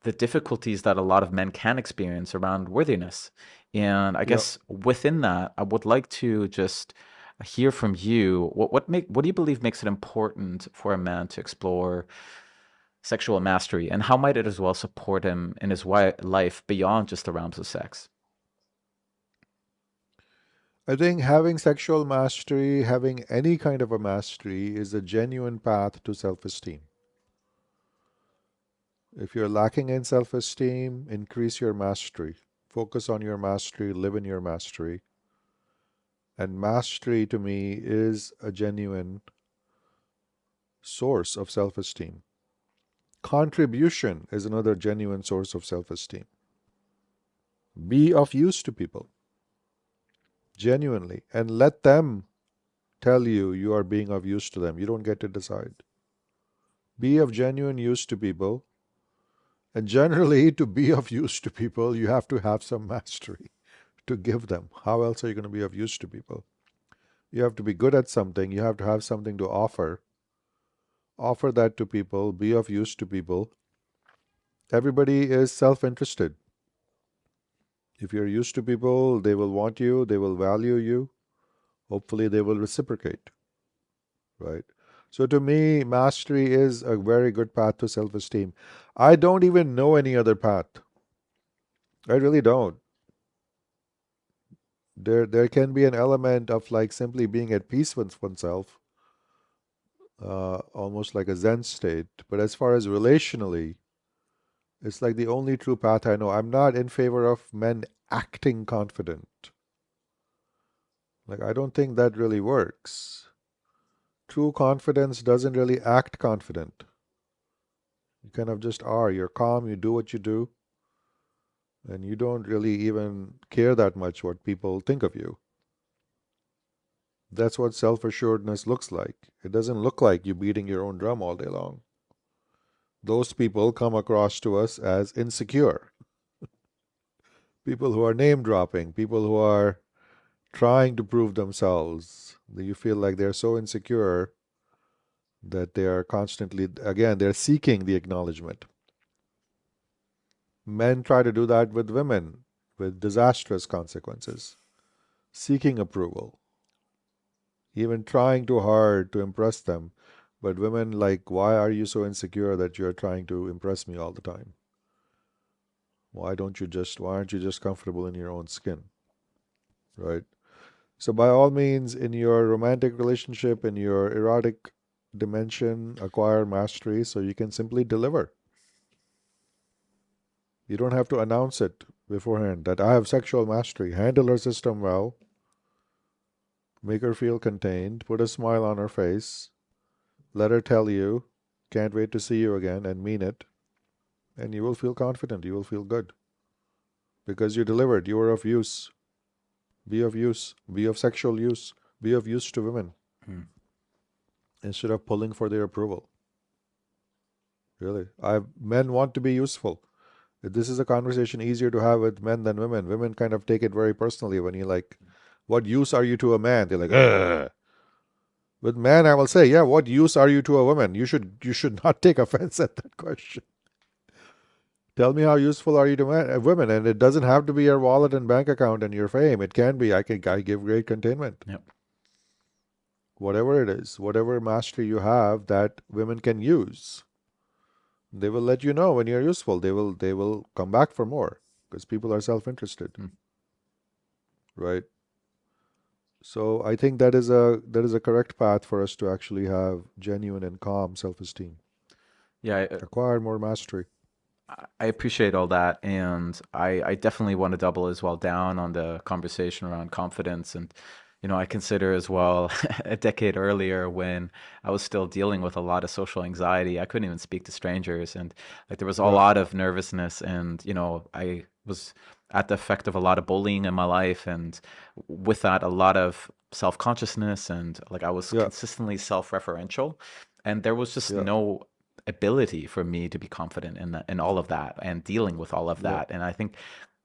the difficulties that a lot of men can experience around worthiness. And I Yeah. guess within that, I would like to just hear from you. What do you believe makes it important for a man to explore sexual mastery, and how might it as well support him in his life beyond just the realms of sex? I think having sexual mastery, having any kind of a mastery, is a genuine path to self esteem. If you're lacking in self esteem, increase your mastery. Focus on your mastery, live in your mastery. And mastery to me is a genuine source of self esteem. Contribution is another genuine source of self esteem. Be of use to people, genuinely, and let them tell you you are being of use to them. You don't get to decide. Be of genuine use to people. And generally, to be of use to people, you have to have some mastery to give them. How else are you going to be of use to people? You have to be good at something. You have to have something to offer. Offer that to people. Be of use to people. Everybody is self interested. If you're used to people, they will want you, they will value you. Hopefully, they will reciprocate, right? So, to me, mastery is a very good path to self esteem. I don't even know any other path. I really don't. There can be an element of like simply being at peace with oneself, almost like a Zen state. But as far as relationally, it's like the only true path I know. I'm not in favor of men acting confident. Like, I don't think that really works. True confidence doesn't really act confident. You kind of just are. You're calm, you do what you do, and you don't really even care that much what people think of you. That's what self assuredness looks like. It doesn't look like you beating your own drum all day long. Those people come across to us as insecure. People who are name dropping, people who are trying to prove themselves. You feel like they're so insecure that they are constantly, again, they're seeking the acknowledgement. Men try to do that with women with disastrous consequences, seeking approval, even trying too hard to impress them. But women, like, why are you so insecure that you're trying to impress me all the time? Why aren't you just comfortable in your own skin? Right? So, by all means, in your romantic relationship, in your erotic dimension, acquire mastery so you can simply deliver. You don't have to announce it beforehand that I have sexual mastery. Handle her system well, make her feel contained, put a smile on her face, let her tell you, can't wait to see you again, and mean it. And you will feel confident. You will feel good because you delivered. You were of use. Be of use. Be of sexual use. Be of use to women Hmm. instead of pulling for their approval. Really. Men want to be useful. This is a conversation easier to have with men than women. Women kind of take it very personally when you like, what use are you to a man? They're like, ugh. With men, I will say, yeah, what use are you to a woman? You should not take offense at that question. Tell me how useful are you to women, and it doesn't have to be your wallet and bank account and your fame. It can be I give great containment. Yep. Whatever it is, whatever mastery you have that women can use, they will let you know when you're useful. They will come back for more because people are self-interested, Hmm. right? So I think that is a correct path for us to actually have genuine and calm self-esteem. Yeah, Acquire more mastery. I appreciate all that, and I definitely want to double as well down on the conversation around confidence. And I consider as well a decade earlier when I was still dealing with a lot of social anxiety. I couldn't even speak to strangers, and like there was a Yeah, lot of nervousness, and I was at the effect of a lot of bullying in my life, and with that, a lot of self-consciousness, and like I was yeah, consistently self-referential, and there was just yeah, no ability for me to be confident in all of that and dealing with all of yeah, that. And I think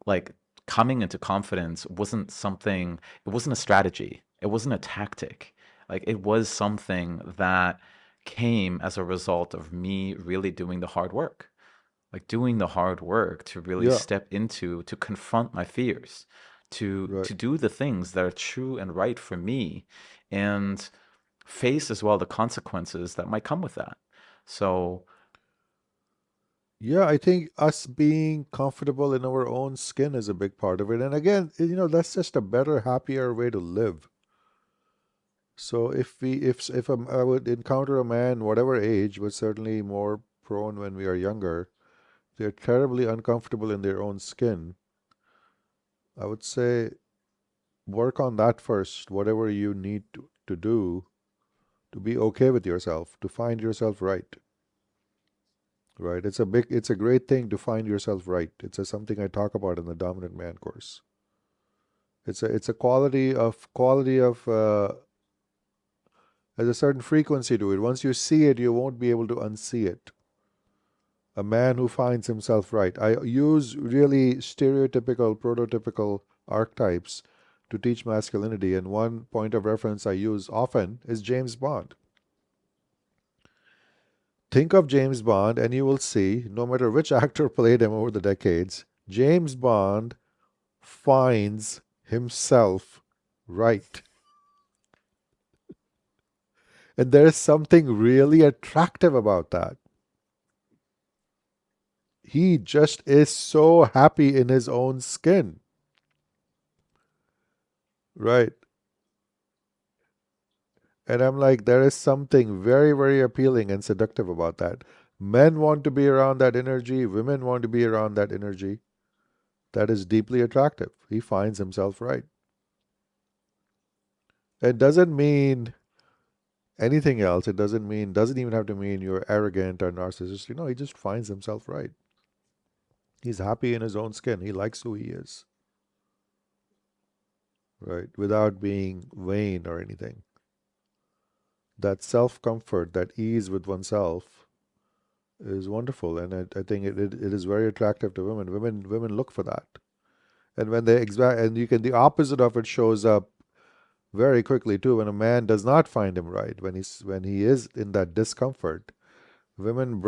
like coming into confidence wasn't something, it wasn't a strategy, it wasn't a tactic. Like it was something that came as a result of me really doing the hard work, like doing the hard work to really Yeah, step into, to confront my fears, right. to do the things that are true and right for me, and face as well the consequences that might come with that. So Yeah, I think us being comfortable in our own skin is a big part of it. And again, that's just a better, happier way to live. So I would encounter a man, whatever age, but certainly more prone when we are younger, they're terribly uncomfortable in their own skin. I would say work on that first, whatever you need to do to be okay with yourself, to find yourself right. Right? It's a great thing to find yourself right. Something I talk about in the Dominant Man course. It's a quality of there's a certain frequency to it. Once you see it, you won't be able to unsee it. A man who finds himself right. I use really stereotypical, prototypical archetypes to teach masculinity, and one point of reference I use often is James Bond. Think of James Bond, and you will see, no matter which actor played him over the decades, James Bond finds himself right. And there is something really attractive about that. He just is so happy in his own skin. Right. And I'm like, there is something very, very appealing and seductive about that. Men want to be around that energy, women want to be around that energy. That is deeply attractive. He finds himself right. It doesn't mean anything else. Doesn't even have to mean you're arrogant or narcissistic. No, he just finds himself right. He's happy in his own skin. He likes who he is, right? Without being vain or anything. That self comfort, that ease with oneself is wonderful. And I think it is very attractive to women. Women look for that. And when and you can, the opposite of it shows up very quickly too. When a man does not find him right, when he is in that discomfort, women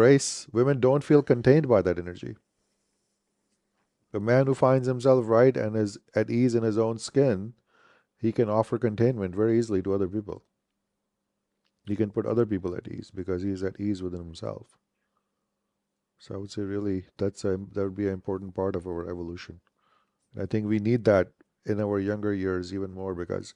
don't feel contained by that energy. A man who finds himself right and is at ease in his own skin, he can offer containment very easily to other people. He can put other people at ease because he is at ease within himself. So I would say really that would be an important part of our evolution. And I think we need that in our younger years even more because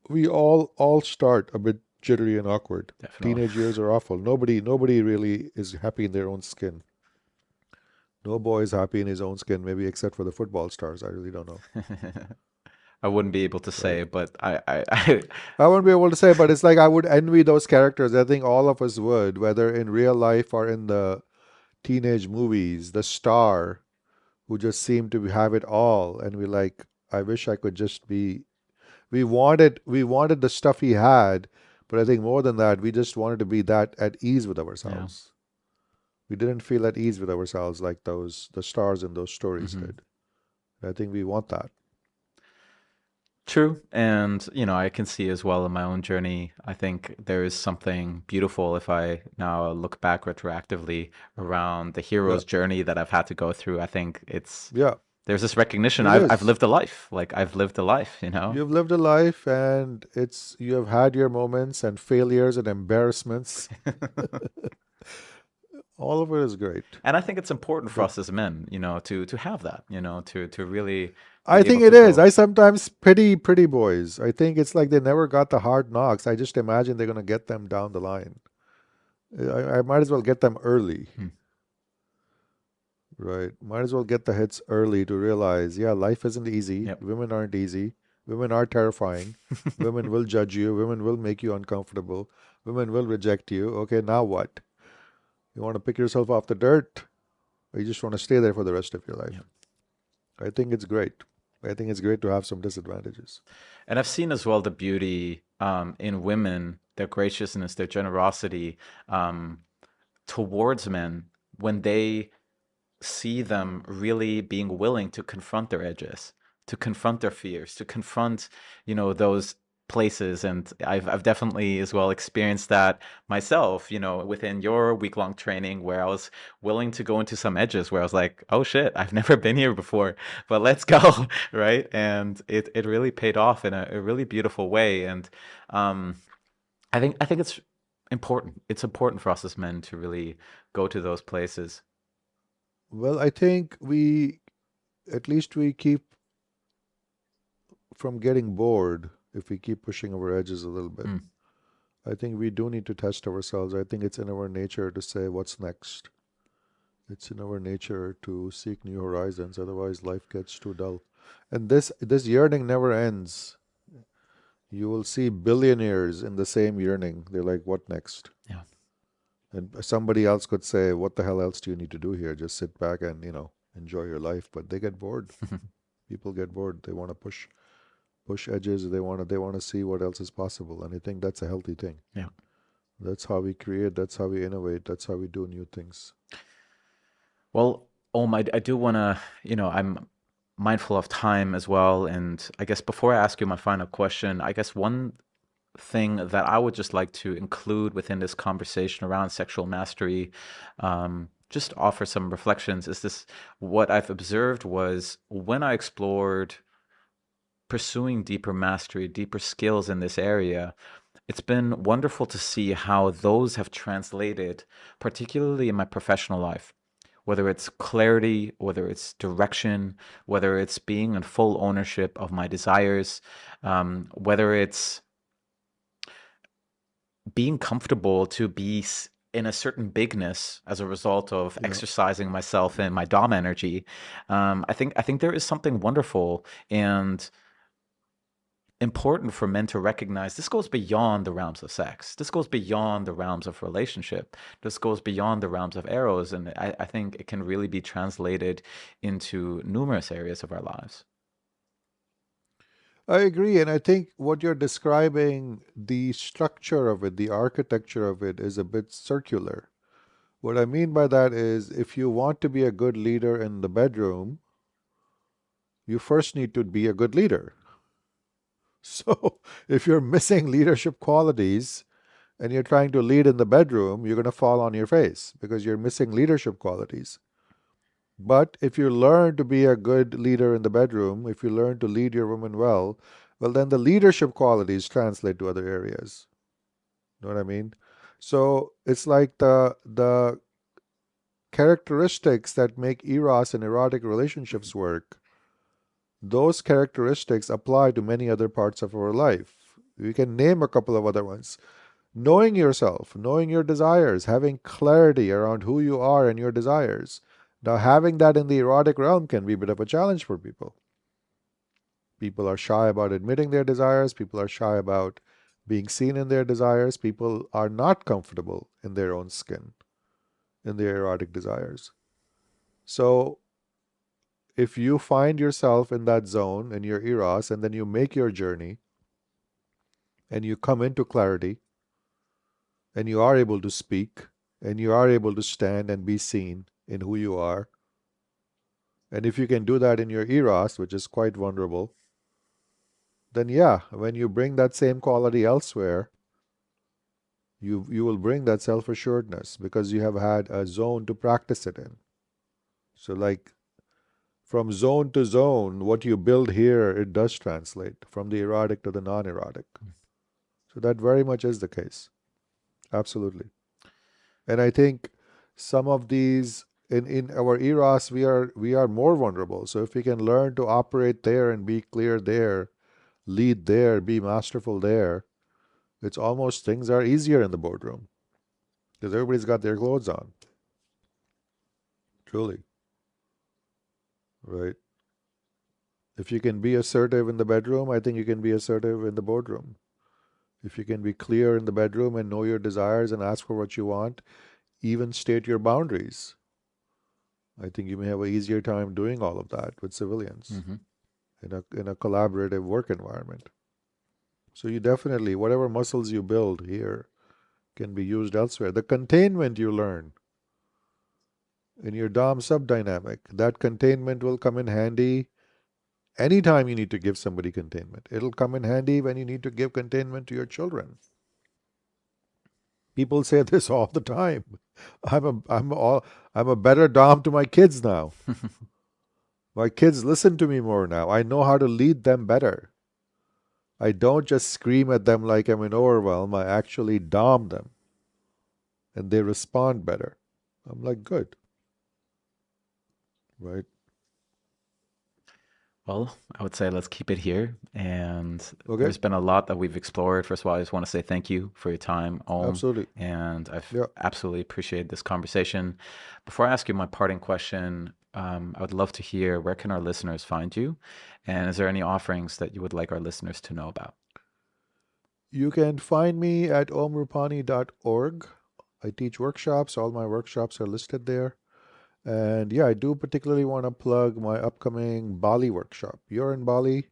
we all start a bit jittery and awkward. definitely. Teenage years are awful. Nobody really is happy in their own skin. No boy is happy in his own skin, maybe except for the football stars. I really don't know. I wouldn't be able to Right. say, but I I won't be able to say, but it's like I would envy those characters. I think all of us would, whether in real life or in the teenage movies, the star who just seemed to have it all. And we like, I wish I could just be. We wanted the stuff he had, but I think more than that, we just wanted to be that at ease with yeah. ourselves. We didn't feel at ease with ourselves like the stars in those stories Hmm. did. I think we want that. True. And, I can see as well in my own journey, I think there is something beautiful if I now look back retroactively around the Yeah, hero's journey that I've had to go through. I think yeah, there's this recognition. it I've is. lived a life. Like I've lived a life. You've lived a life, and you have had your moments and failures and embarrassments. All of it is great. And I think it's important for But us as men, to have that, to really I be think able it to is. go. I sometimes pity pretty boys. I think it's like they never got the hard knocks. I just imagine they're going to get them down the line. I might as well get them early, Hmm. right? Might as well get the hits early to realize, yeah, life isn't easy. Yep. Women aren't easy. Women are terrifying. Women will judge you. Women will make you uncomfortable. Women will reject you. Okay, now what? You want to pick yourself off the dirt, or you just want to stay there for the rest of your life? Yep. I think it's great. I think it's great to have some disadvantages. And I've seen as well the beauty in women, their graciousness, their generosity um, towards men when they see them really being willing to confront their edges, to confront their fears, to confront, those places. And I've definitely as well experienced that myself, within your week-long training, where I was willing to go into some edges where I was like, oh shit, I've never been here before, but let's go, right? And it really paid off in a really beautiful way. And um, I think it's important. It's important for us as men to really go to those places. Well, I think at least we keep from getting bored if we keep pushing our edges a little bit. Mm. I think we do need to test ourselves. I think it's in our nature to say, what's next? It's in our nature to seek new horizons. Otherwise, life gets too dull. And this yearning never ends. You will see billionaires in the same yearning. They're like, what next? Yeah. And somebody else could say, what the hell else do you need to do here? Just sit back and, enjoy your life. But they get bored. People get bored. They want to push edges. They want to see what else is possible. And I think that's a healthy thing. Yeah. That's how we create. That's how we innovate. That's how we do new things. Well, I do want to, I'm mindful of time as well. And I guess before I ask you my final question, I guess one thing that I would just like to include within this conversation around sexual mastery, just offer some reflections, is this: what I've observed was when I explored pursuing deeper mastery, deeper skills in this area, it's been wonderful to see how those have translated, particularly in my professional life, whether it's clarity, whether it's direction, whether it's being in full ownership of my desires, whether it's being comfortable to be in a certain bigness as a result of Yeah. exercising myself and my dom energy. I think there is something wonderful and important for men to recognize. This goes beyond the realms of sex. This goes beyond the realms of relationship. This goes beyond the realms of eros. And I think it can really be translated into numerous areas of our lives. I agree. And I think what you're describing, the structure of it, the architecture of it, is a bit circular. What I mean by that is if you want to be a good leader in the bedroom, you first need to be a good leader. So if you're missing leadership qualities and you're trying to lead in the bedroom, you're going to fall on your face because you're missing leadership qualities. But if you learn to be a good leader in the bedroom, if you learn to lead your woman well, then the leadership qualities translate to other areas. Know what I mean? So it's like the characteristics that make eros and erotic relationships work. Those characteristics apply to many other parts of our life. We can name a couple of other ones. Knowing yourself, knowing your desires, having clarity around who you are and your desires. Now, having that in the erotic realm can be a bit of a challenge for people. People are shy about admitting their desires. People are shy about being seen in their desires. People are not comfortable in their own skin, in their erotic desires. So, if you find yourself in that zone in your eros and then you make your journey and you come into clarity and you are able to speak and you are able to stand and be seen in who you are, and if you can do that in your eros, which is quite vulnerable, then yeah, when you bring that same quality elsewhere, you will bring that self-assuredness because you have had a zone to practice it in. So like from zone to zone, what you build here, it does translate from the erotic to the non-erotic. So that very much is the case. Absolutely. And I think some of these in our eros we are more vulnerable. So if we can learn to operate there and be clear there, lead there, be masterful there, it's almost things are easier in the boardroom because everybody's got their clothes on. Truly, right? If you can be assertive in the bedroom, I think you can be assertive in the boardroom. If you can be clear in the bedroom and know your desires and ask for what you want, even state your boundaries, I think you may have an easier time doing all of that with civilians Mm-hmm. in a collaborative work environment. So you definitely, whatever muscles you build here can be used elsewhere. The containment you learn in your Dom sub dynamic. That containment will come in handy anytime you need to give somebody containment. It'll come in handy when you need to give containment to your children. People say this all the time. I'm a better Dom to my kids now. My kids listen to me more now. I know how to lead them better. I don't just scream at them like I'm in overwhelm. I actually Dom them and they respond better. I'm like, good, right? Well, I would say let's keep it here. And Okay, there's been a lot that we've explored. First of all, I just want to say thank you for your time, Om. absolutely. And I've Yeah. absolutely appreciated this conversation. Before I ask you my parting question, I would love to hear where can our listeners find you? And is there any offerings that you would like our listeners to know about? You can find me at omrupani.org. I teach workshops. All my workshops are listed there. And yeah, I do particularly want to plug my upcoming Bali workshop. You're in Bali.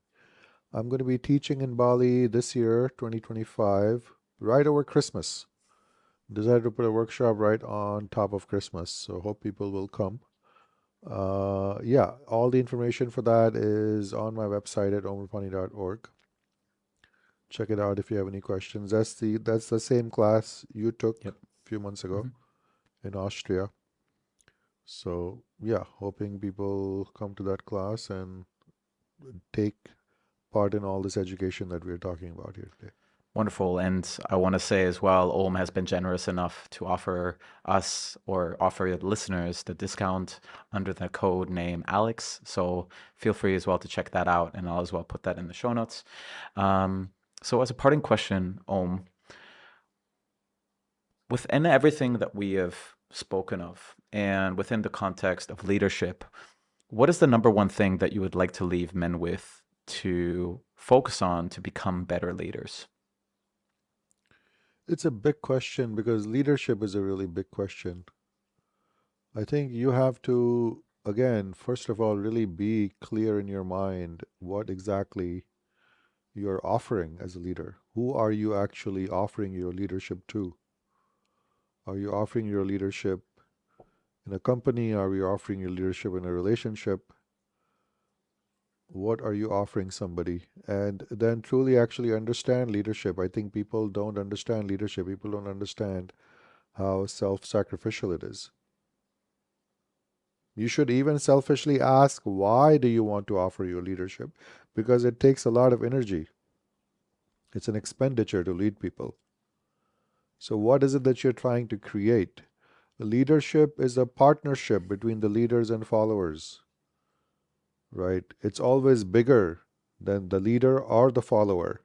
I'm going to be teaching in Bali this year, 2025, right over Christmas. Decided to put a workshop right on top of Christmas, so hope people will come. Yeah, all the information for that is on my website at omrupani.org. Check it out if you have any questions. That's the same class you took Yep. a few months ago Mhm. in Austria. So yeah, hoping people come to that class and take part in all this education that we're talking about here today. Wonderful. And I want to say as well, Om has been generous enough to offer us or offer the listeners the discount under the code name Alex. So feel free as well to check that out. And I'll as well put that in the show notes. Um, so, as a parting question, Om, within everything that we have spoken of and within the context of leadership, what is the number one thing that you would like to leave men with to focus on to become better leaders? It's a big question because leadership is a really big question. I think you have to, again, first of all, really be clear in your mind what exactly you're offering as a leader. Who are you actually offering your leadership to? Are you offering your leadership in a company? Are you offering your leadership in a relationship? What are you offering somebody? And then truly actually understand leadership. I think people don't understand leadership. People don't understand how self sacrificial it is. You should even selfishly ask, why do you want to offer your leadership? Because it takes a lot of energy. It's an expenditure to lead people. So, what is it that you're trying to create? Leadership is a partnership between the leaders and followers, right? It's always bigger than the leader or the follower.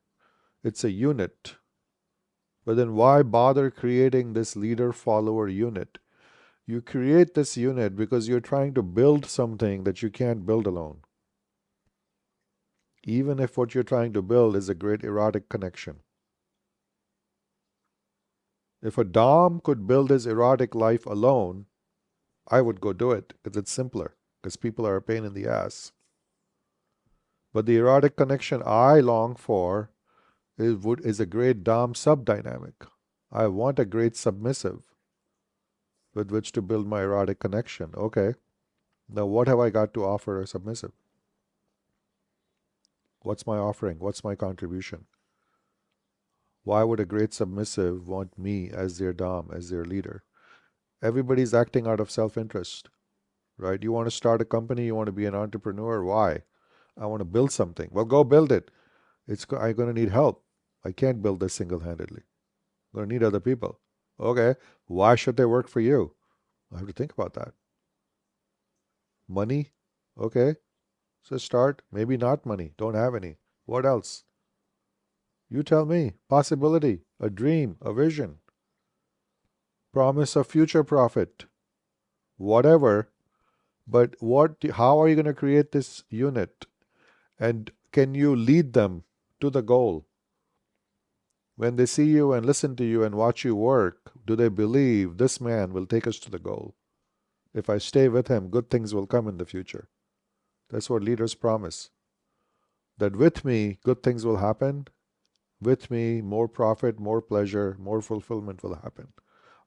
It's a unit. But then why bother creating this leader follower unit? You create this unit because you're trying to build something that you can't build alone. Even if what you're trying to build is a great erotic connection. If a Dom could build his erotic life alone, I would go do it because it's simpler, because people are a pain in the ass. But the erotic connection I long for is a great Dom sub dynamic. I want a great submissive with which to build my erotic connection. Okay, now what have I got to offer a submissive? What's my offering? What's my contribution? Why would a great submissive want me as their Dom, as their leader? Everybody's acting out of self interest, right? You want to start a company, you want to be an entrepreneur. Why? I want to build something. Well, go build it. I'm going to need help. I can't build this single handedly. I'm going to need other people. Okay. Why should they work for you? I have to think about that. Money? Okay. So start. Maybe not money. Don't have any. What else? You tell me. Possibility, a dream, a vision, promise of future profit, whatever. But how are you going to create this unit? And can you lead them to the goal? When they see you and listen to you and watch you work, do they believe this man will take us to the goal? If I stay with him, good things will come in the future. That's what leaders promise. That with me, good things will happen. With me, more profit, more pleasure, more fulfillment will happen.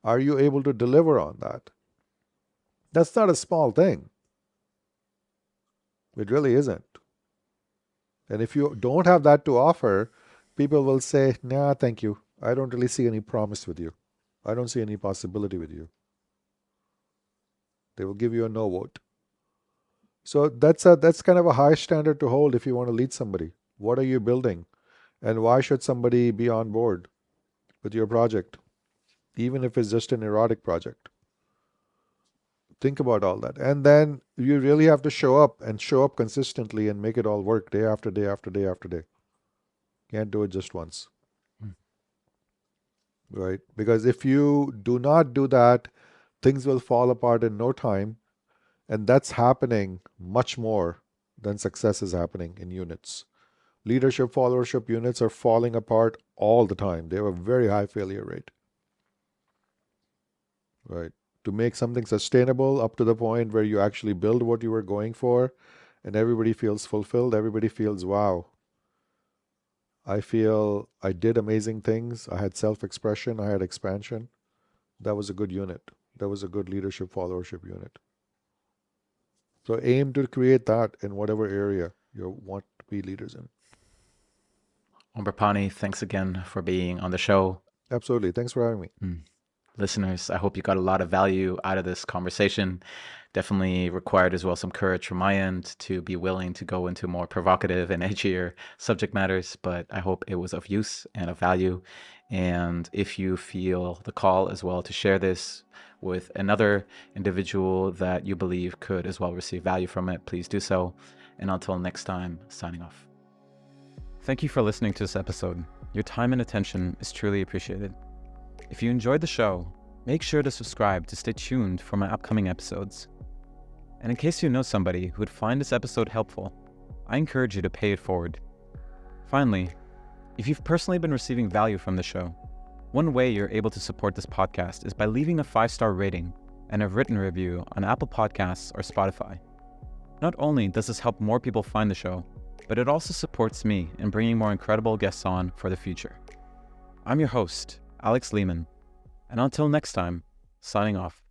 Are you able to deliver on that? That's not a small thing. It really isn't. And if you don't have that to offer, people will say, nah, thank you. I don't really see any promise with you. I don't see any possibility with you. They will give you a no vote. So that's kind of a high standard to hold if you want to lead somebody. What are you building? And why should somebody be on board with your project, even if it's just an erotic project? Think about all that. And then you really have to show up and show up consistently and make it all work day after day after day after day. Can't do it just once. Right? Because if you do not do that, things will fall apart in no time. And that's happening much more than success is happening in units. Leadership, followership units are falling apart all the time. They have a very high failure rate. Right? To make something sustainable up to the point where you actually build what you were going for and everybody feels fulfilled, everybody feels, wow, I feel I did amazing things. I had self-expression, I had expansion. That was a good unit. That was a good leadership, followership unit. So aim to create that in whatever area you want to be leaders in. Rupani, thanks again for being on the show. Absolutely. Thanks for having me. Listeners, I hope you got a lot of value out of this conversation. Definitely required as well some courage from my end to be willing to go into more provocative and edgier subject matters, but I hope it was of use and of value. And if you feel the call as well to share this with another individual that you believe could as well receive value from it, please do so. And until next time, signing off. Thank you for listening to this episode. Your time and attention is truly appreciated. If you enjoyed the show, make sure to subscribe to stay tuned for my upcoming episodes. And in case you know somebody who would find this episode helpful, I encourage you to pay it forward. Finally, if you've personally been receiving value from the show, one way you're able to support this podcast is by leaving a 5-star rating and a written review on Apple Podcasts or Spotify. Not only does this help more people find the show, but it also supports me in bringing more incredible guests on for the future. I'm your host, Alex Lehman, and until next time, signing off.